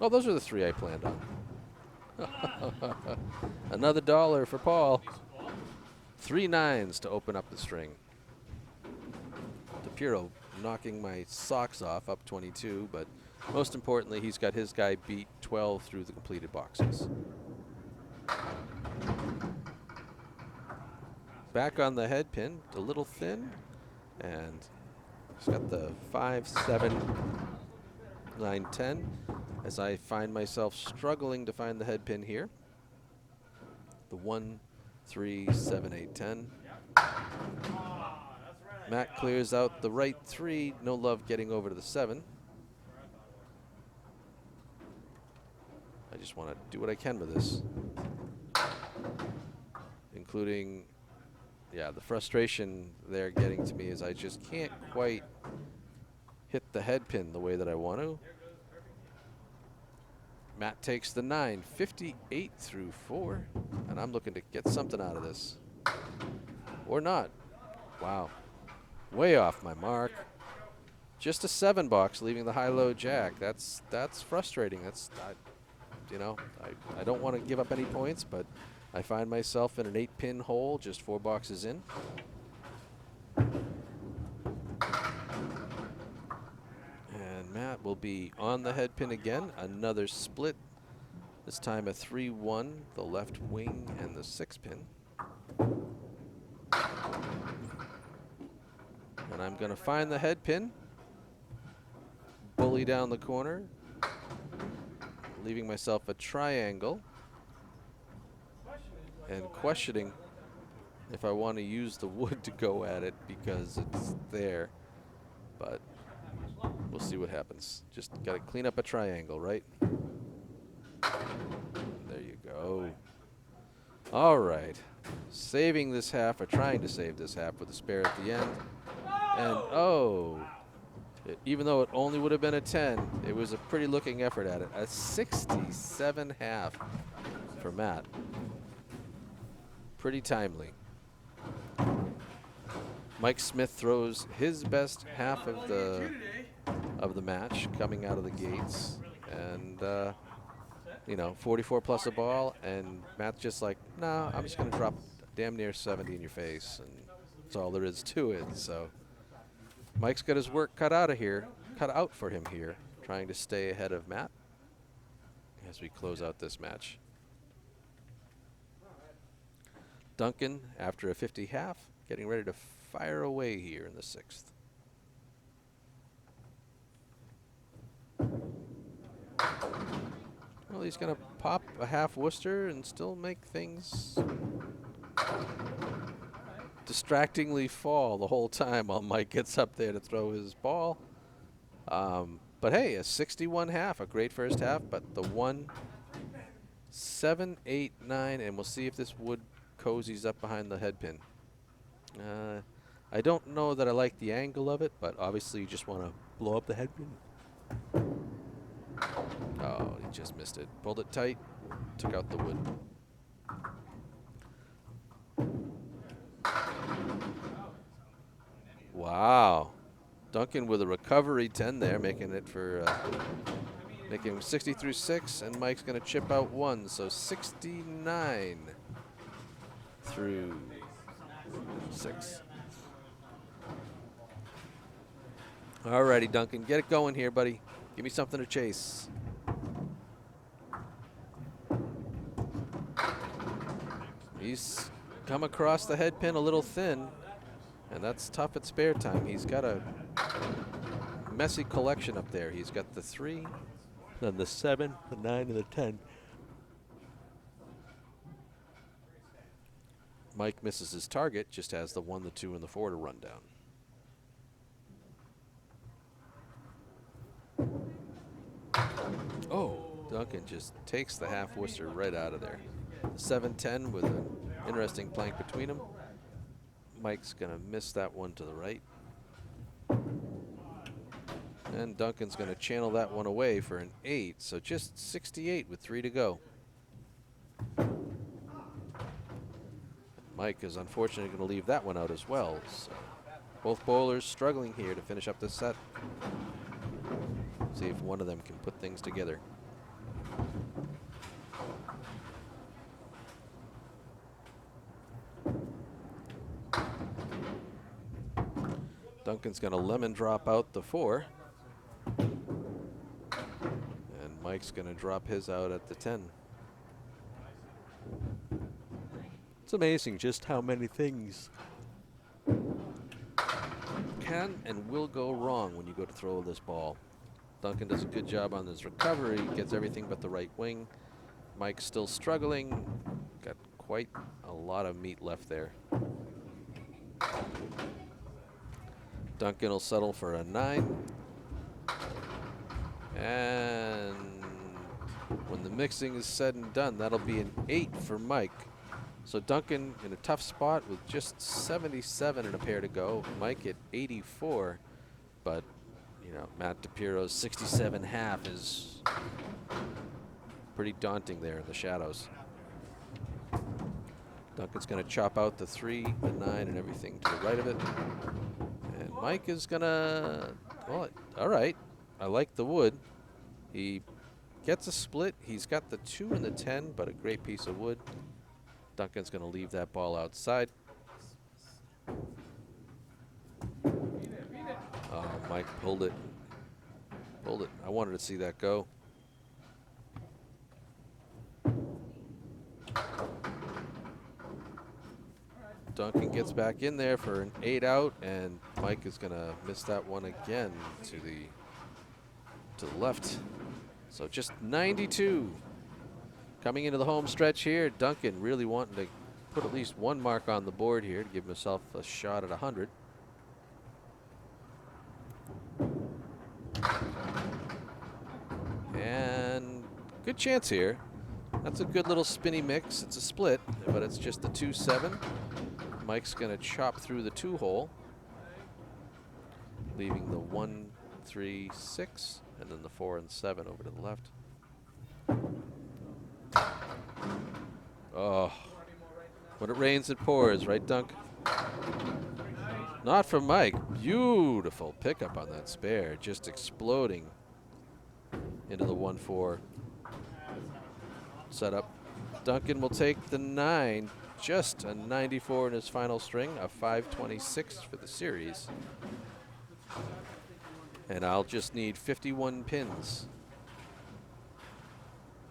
Oh, those are the 3 I planned on. Another $1 for Paul. 3 9s to open up the string. DiPirro knocking my socks off, up 22, but most importantly, he's got his guy beat 12 through the completed boxes. Back on the head pin, a little thin, and he's got the 5, 7, 9, 10, as I find myself struggling to find the head pin here. The 1, 3, 7, 8, 10. Matt clears out the right 3, no love getting over to the 7. I just want to do what I can with this, including, yeah, the frustration they're getting to me is I just can't quite hit the head pin the way that I want to. Matt takes the 9, 58 through 4, and I'm looking to get something out of this. Or not. Wow. Way off my mark. Just a 7 box, leaving the high-low jack. That's frustrating. I don't want to give up any points, but I find myself in an 8-pin hole, just 4 boxes in. And Matt will be on the head pin again. Another split. This time a 3-1, the left wing and the 6-pin. And I'm going to find the head pin. Bully down the corner, leaving myself a triangle. And questioning if I want to use the wood to go at it because it's there. But we'll see what happens. Just got to clean up a triangle, right? There you go. All right. Saving this half, or trying to save this half with a spare at the end. And oh, even though it only would have been a 10, it was a pretty looking effort at it. A 67 half for Matt. Pretty timely. Mike Smith throws his best half of the match coming out of the gates, and you know, 44 plus a ball, and Matt's just like, nah, I'm just gonna drop damn near 70 in your face, and that's all there is to it. So Mike's got his work cut out for him here, trying to stay ahead of Matt as we close out this match. Duncan, after a 50 half, getting ready to fire away here in the 6th. Well, he's going to pop a half Worcester and still make things distractingly fall the whole time while Mike gets up there to throw his ball. But hey, a 61 half, a great first half, but the 1, 7, 8, 9, and we'll see if this wood cozies up behind the head pin. I don't know that I like the angle of it, but obviously you just want to blow up the head pin. Oh, he just missed it. Pulled it tight, took out the wood. Wow. Duncan with a recovery 10 there, making it for making him 60 through 6, and Mike's going to chip out 1, so 69 through 6. Alrighty, Duncan, get it going here, buddy. Give me something to chase. He's come across the head pin a little thin, and that's tough at spare time. He's got a messy collection up there. He's got the 3, then the 7, the 9, and the 10. Mike misses his target, just has the 1, the 2, and the 4 to run down. Oh, Duncan just takes the half Worcester right out of there. 7-10 with an interesting plank between them. Mike's going to miss that one to the right. And Duncan's going to channel that one away for an 8. So just 68 with 3 to go. Mike is unfortunately going to leave that one out as well. So both bowlers struggling here to finish up this set. See if one of them can put things together. Duncan's going to lemon drop out the 4. And Mike's going to drop his out at the 10. It's amazing just how many things can and will go wrong when you go to throw this ball. Duncan does a good job on his recovery, gets everything but the right wing. Mike's still struggling. Got quite a lot of meat left there. Duncan will settle for a 9. And when the mixing is said and done, that'll be an 8 for Mike. So Duncan in a tough spot with just 77 and a pair to go. Mike at 84, but you know, Matt DiPirro's 67.5 is pretty daunting there in the shadows. Duncan's going to chop out the 3, the 9, and everything to the right of it. And Mike is going to, well, all right. I like the wood. He gets a split. He's got the 2 and the 10, but a great piece of wood. Duncan's going to leave that ball outside. Oh, Mike pulled it. Pulled it. I wanted to see that go. Duncan gets back in there for an 8 out, and Mike is going to miss that one again to the left. So just 92. Coming into the home stretch here, Duncan really wanting to put at least one mark on the board here to give himself a shot at 100. And good chance here. That's a good little spinny mix. It's a split, but it's just the 2-7. Mike's going to chop through the 2 hole, leaving the 1, 3, 6, and then the 4 and 7 over to the left. Oh, when it rains, it pours, right, Dunk? Not from Mike. Beautiful pickup on that spare, just exploding into the 1-4 setup. Duncan will take the 9, just a 94 in his final string, a 526 for the series. And I'll just need 51 pins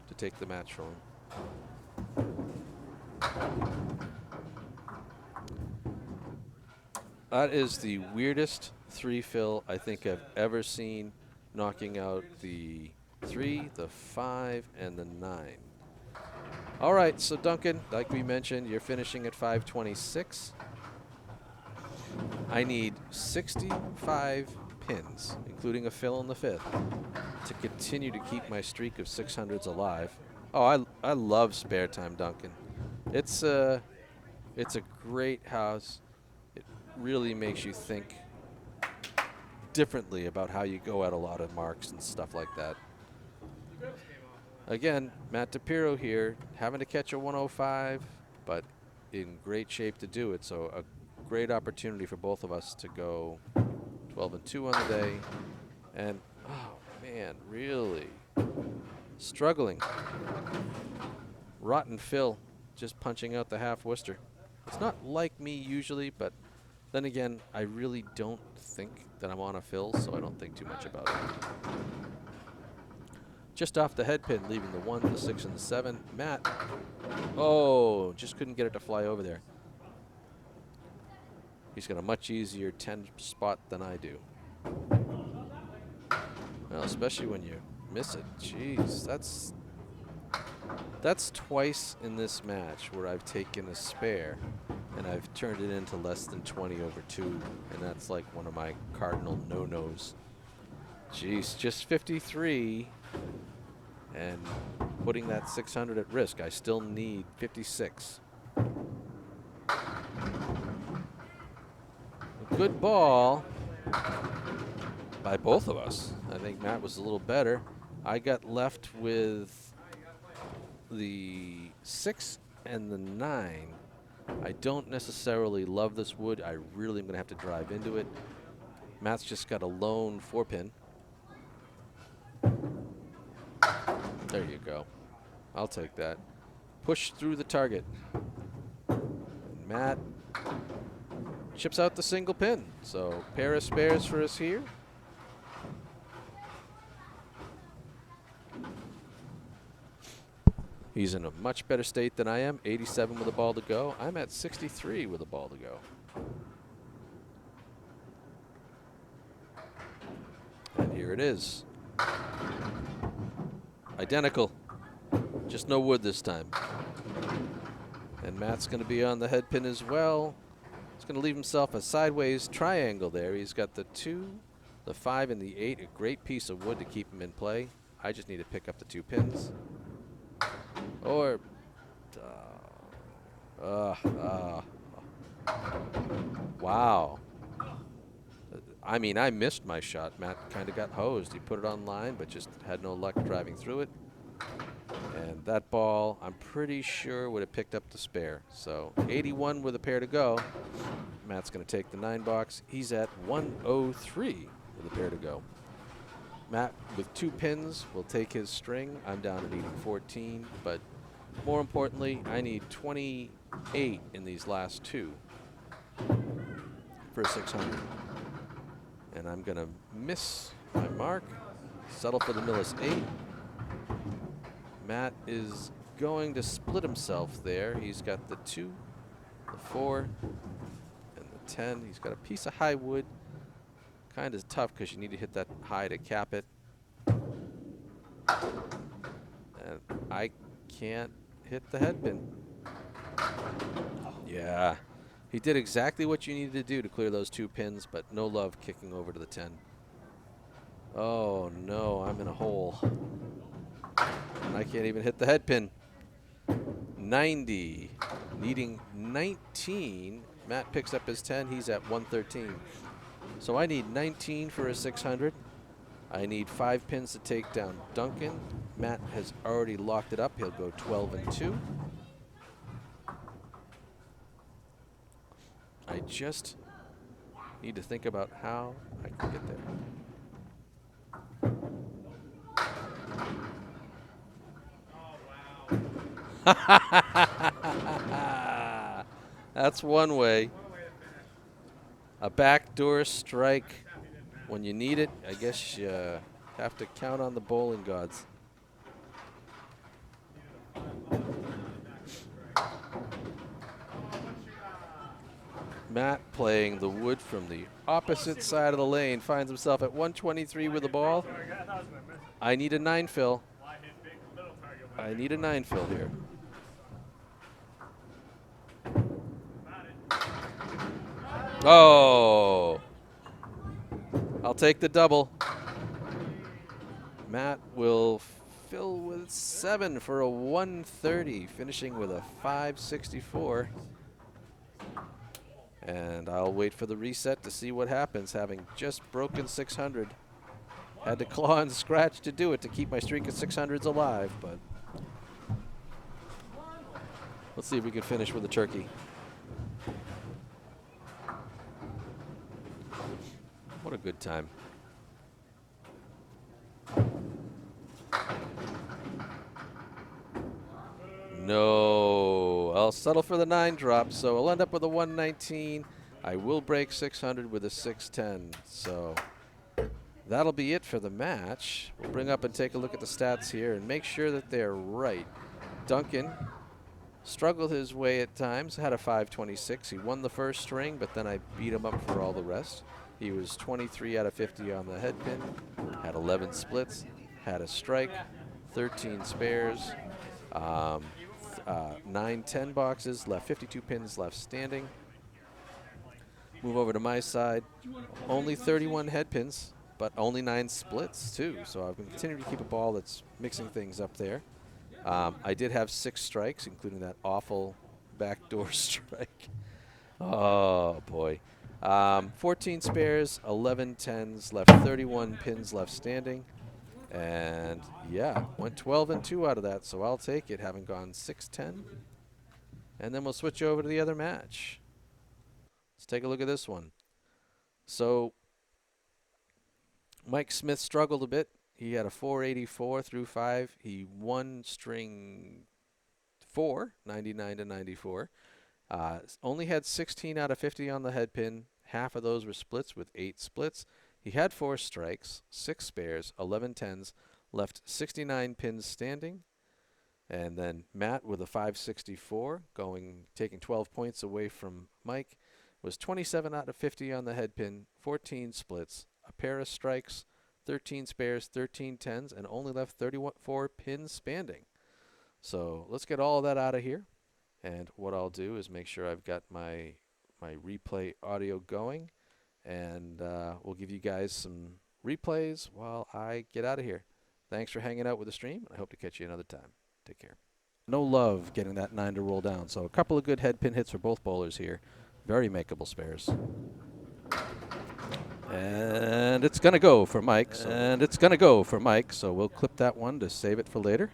to take the match from him. That is the weirdest 3 fill I think I've ever seen, knocking out the 3, the 5, and the 9. All right, so Duncan, like we mentioned, you're finishing at 526. I need 65 pins, including a fill in the 5th, to continue to keep my streak of 600s alive. Oh, I love Sparetime, Duncan. It's a great house. It really makes you think differently about how you go at a lot of marks and stuff like that. Again, Matt DiPirro here, having to catch a 105, but in great shape to do it. So a great opportunity for both of us to go 12 and 2 on the day. And, oh, man, really struggling. Rotten Phil just punching out the half Worcester. It's not like me usually, but then again, I really don't think that I'm on a fill, so I don't think too much about it. Just off the head pin, leaving the 1, the 6, and the 7. Matt, oh, just couldn't get it to fly over there. He's got a much easier 10 spot than I do. Well, especially when you miss it. Jeez, that's twice in this match where I've taken a spare and I've turned it into less than 20 over 2, and that's like one of my cardinal no-nos. Jeez, just 53 and putting that 600 at risk. I still need 56. A good ball. by both of us. I think Matt was a little better. I got left with the 6 and the 9. I don't necessarily love this wood. I really am going to have to drive into it. Matt's just got a lone 4-pin. There you go. I'll take that. Push through the target. Matt chips out the single pin. So pair of spares for us here. He's in a much better state than I am. 87 with a ball to go. I'm at 63 with a ball to go. And here it is. Identical. Just no wood this time. And Matt's going to be on the head pin as well. He's going to leave himself a sideways triangle there. He's got the 2, the 5, and the 8. A great piece of wood to keep him in play. I just need to pick up the 2 pins. Or, wow. I mean, I missed my shot. Matt kind of got hosed. He put it on line, but just had no luck driving through it. And that ball, I'm pretty sure, would have picked up the spare. So 81 with a pair to go. Matt's going to take the 9 box. He's at 103 with a pair to go. Matt, with 2 pins, will take his string. I'm down at needing 14, but more importantly, I need 28 in these last 2 for 600. And I'm going to miss my mark, settle for the Millis 8. Matt is going to split himself there. He's got the 2, the 4, and the 10. He's got a piece of high wood. Kind of tough because you need to hit that high to cap it. And I can't hit the head pin. Yeah. He did exactly what you needed to do to clear those 2 pins, but no love kicking over to the 10. Oh, no, I'm in a hole. And I can't even hit the head pin. 90. Needing 19. Matt picks up his 10. He's at 113. So I need 19 for a 600. I need 5 pins to take down Duncan. Matt has already locked it up. He'll go 12 and 2. I just need to think about how I can get there. That's one way. A backdoor strike when you need it. I guess you have to count on the bowling gods. Matt, playing the wood from the opposite side of the lane, finds himself at 123 with the ball. I need a 9 fill. I need a 9 fill here. Oh, I'll take the double. Matt will fill with 7 for a 130, finishing with a 564. And I'll wait for the reset to see what happens, having just broken 600. Had to claw and scratch to do it to keep my streak of 600s alive, but let's see if we can finish with a turkey. What a good time. No, I'll settle for the 9 drop, so I'll end up with a 119. I will break 600 with a 610, so that'll be it for the match. We'll bring up and take a look at the stats here and make sure that they're right. Duncan struggled his way at times, had a 526. He won the first string, but then I beat him up for all the rest. He was 23 out of 50 on the head pin, had 11 splits, had a strike, 13 spares, 9 10 boxes, left 52 pins left standing. Move over to my side, only 31 head pins, but only 9 splits too. So I've been continuing to keep a ball that's mixing things up there. I did have 6 strikes, including that awful backdoor strike. Oh boy. 14 spares, 11 tens, left 31 pins left standing. And yeah, went 12 and 2 out of that, so I'll take it, having gone 6-10. And then we'll switch over to the other match. Let's take a look at this one. So Mike Smith struggled a bit. He had a 484 through 5. He won string 4, 99 to 94. Only had 16 out of 50 on the head pin. Half of those were splits with 8 splits. He had 4 strikes, 6 spares, 11 tens, left 69 pins standing. And then Matt with a 564, taking 12 points away from Mike, was 27 out of 50 on the head pin, 14 splits, a pair of strikes, 13 spares, 13 tens, and only left 34 pins standing. So let's get all of that out of here. And what I'll do is make sure I've got my replay audio going, and we'll give you guys some replays while I get out of here. Thanks for hanging out with the stream, and I hope to catch you another time. Take care. No love getting that 9 to roll down, so a couple of good head pin hits for both bowlers here. Very makeable spares. And it's going to go for Mike. So we'll clip that one to save it for later.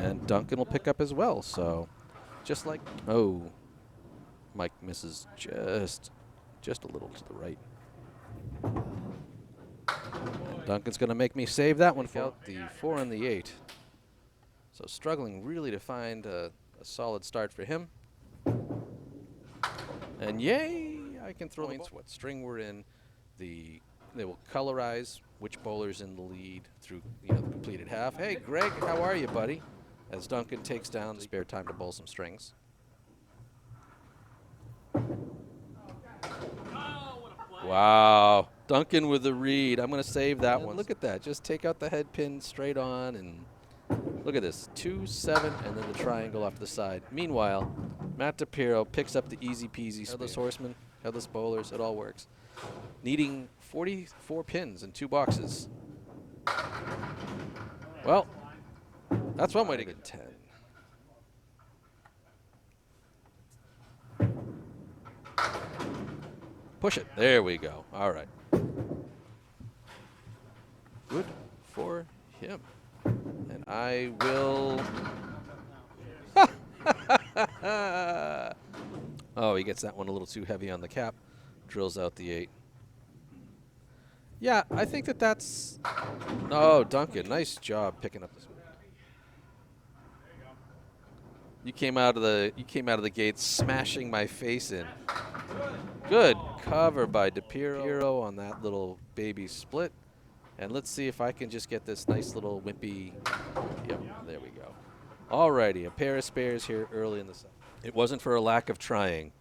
And Duncan will pick up as well. So just like, oh, Mike misses just a little to the right. And Duncan's going to make me save that one for the 4 and the 8. So struggling really to find a solid start for him. And yay, I can throw points. What string we're in. They will colorize which bowler's in the lead through the completed half. Hey, Greg, how are you, buddy? As Duncan takes down the spare time to bowl some strings. Wow, Duncan with the read. I'm going to save that one. Look at that. Just take out the head pin straight on, and look at this. 2, 7, and then the triangle off to the side. Meanwhile, Matt DiPirro picks up the easy peasy headless horseman, headless bowlers. It all works. Needing 44 pins in 2 boxes. Well, that's one way to get 10. Push it. There we go. All right. Good for him. And I will... Oh, he gets that one a little too heavy on the cap. Drills out the 8. Yeah, I think that's... Oh, Duncan, nice job picking up this one. You came out of the gate smashing my face in. Good cover by DiPirro on that little baby split. And let's see if I can just get this nice little wimpy. Yep, there we go. Alrighty, a pair of spares here early in the set. It wasn't for a lack of trying.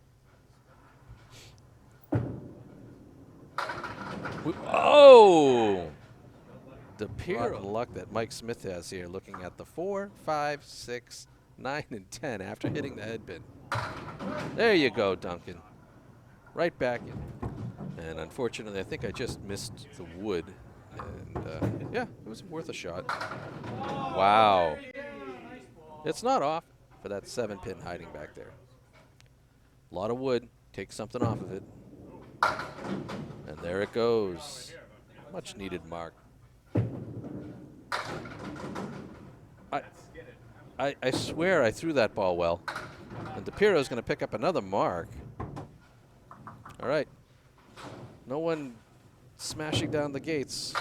Oh! DiPirro. Luck that Mike Smith has here, looking at the 4, 5, 6, 9, and 10 after hitting the head pin. There you go, Duncan. Right back in. And unfortunately, I think I just missed the wood. And yeah, it was worth a shot. Wow. It's not off for that 7-pin hiding back there. A lot of wood. Take something off of it. And there it goes. Much needed mark. I swear I threw that ball well. And DiPirro's going to pick up another mark. All right. No one smashing down the gates.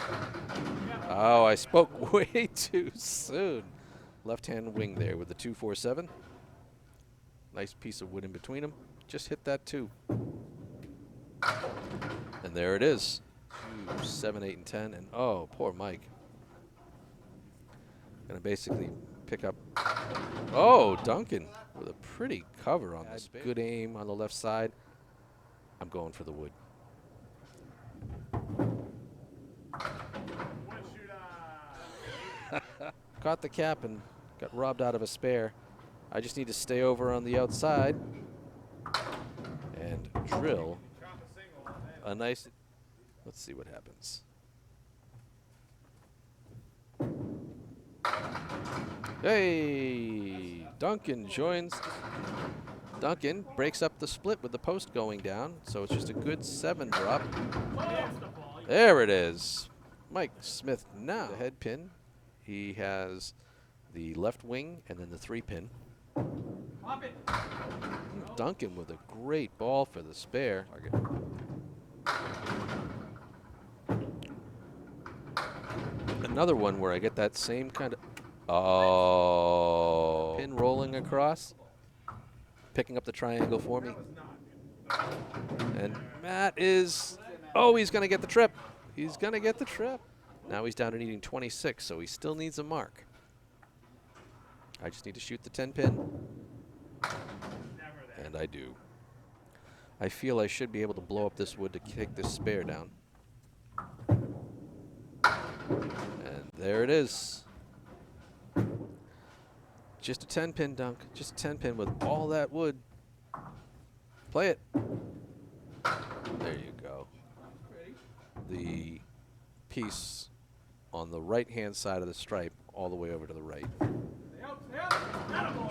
Oh, I spoke way too soon. Left-hand wing there with the 2-4-7. Nice piece of wood in between them. Just hit that 2. And there it is. 2, 7, 8, and 10. And oh, poor Mike. Gonna basically pick up. Oh, Duncan with a pretty cover on this. Good aim on the left side. I'm going for the wood. Caught the cap and got robbed out of a spare. I just need to stay over on the outside and drill a nice... Let's see what happens. Hey, Duncan joins. Duncan breaks up the split with the post going down, so it's just a good 7 drop. There it is. Mike Smith now. The head pin. He has the left wing and then the 3 pin. Duncan with a great ball for the spare. Another one where I get that same kind of pin rolling across, picking up the triangle for me. And Matt is, he's going to get the trip. He's going to get the trip. Now he's down to needing 26, so he still needs a mark. I just need to shoot the 10 pin. And I do. I feel I should be able to blow up this wood to take this spare down. And there it is. Just a 10 pin, Dunk. Just a 10 pin with all that wood. Play it. There you go. The piece on the right-hand side of the stripe all the way over to the right.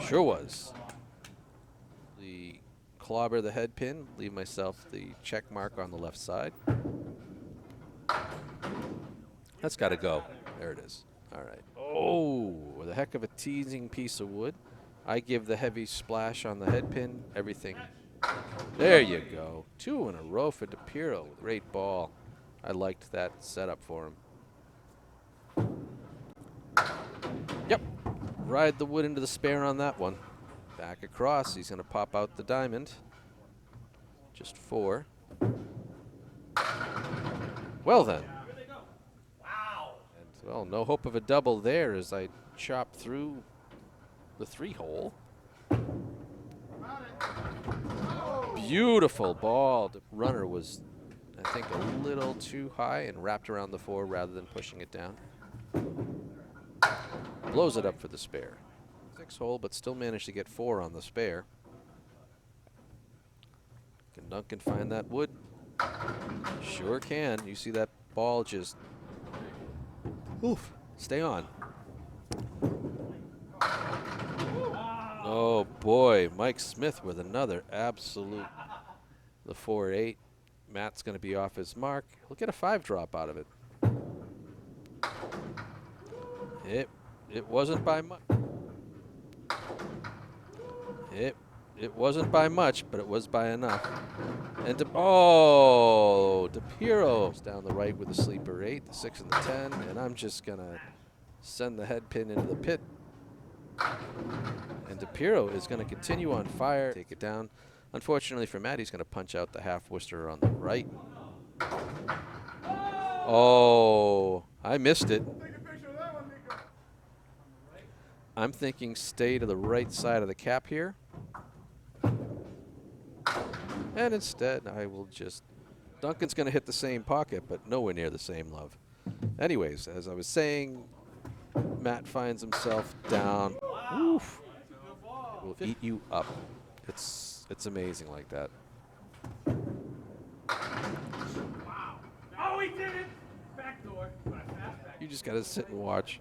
Sure was. The clobber the head pin, leave myself the check mark on the left side. That's got to go. There it is. All right. Oh, the heck of a teasing piece of wood. I give the heavy splash on the head pin. Everything. There you go. 2 in a row for DiPirro. Great ball. I liked that setup for him. Yep. Ride the wood into the spare on that one. Back across. He's going to pop out the diamond. Just 4. Well then. And, well, no hope of a double there as I chop through the 3-hole. Beautiful ball. The runner was, I think, a little too high and wrapped around the 4 rather than pushing it down. Blows it up for the spare. 6-hole, but still managed to get 4 on the spare. Can Duncan find that wood? Sure can. You see that ball just, oof, stay on. Oh boy, Mike Smith with another absolute, the 4-8. Matt's going to be off his mark. He'll get a 5 drop out of it. It wasn't by much. It wasn't by much, but it was by enough. And DiPirro down the right with the sleeper 8, the 6 and the 10, and I'm just gonna send the head pin into the pit. And DiPirro is gonna continue on fire, take it down. Unfortunately for Matt, he's gonna punch out the half Worcester on the right. Oh, I missed it. I'm thinking stay to the right side of the cap here. And instead, I will just, Duncan's going to hit the same pocket, but nowhere near the same love. Anyways, as I was saying, Matt finds himself down. Oof. It will eat you up. It's amazing like that. Oh, he did it! Backdoor. You just got to sit and watch.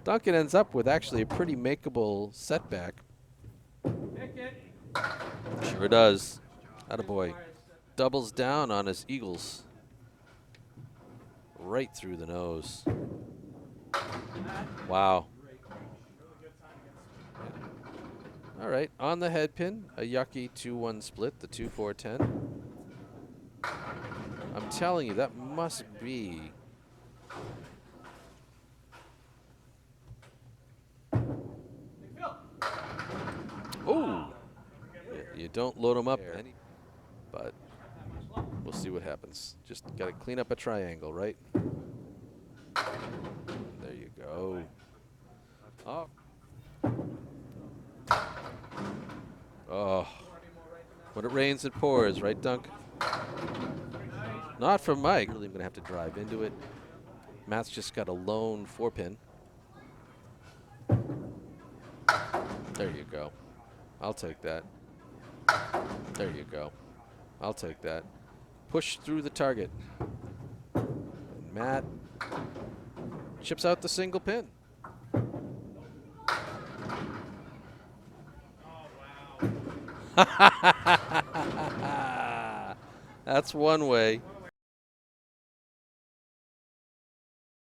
Duncan ends up with actually a pretty makeable setback. Pick it. Sure does. Attaboy. Doubles down on his eagles. Right through the nose. Wow. All right, on the head pin, a yucky 2-1 split, the 2-4-10. I'm telling you, that must be. Oh, you don't load them up, but we'll see what happens. Just got to clean up a triangle, right? There you go. Oh. Oh. When it rains, it pours, right, Dunk? Not for Mike. Really, I'm going to have to drive into it. Matt's just got a lone 4-pin. There you go. I'll take that. There you go. I'll take that. Push through the target. And Matt chips out the single pin. That's one way.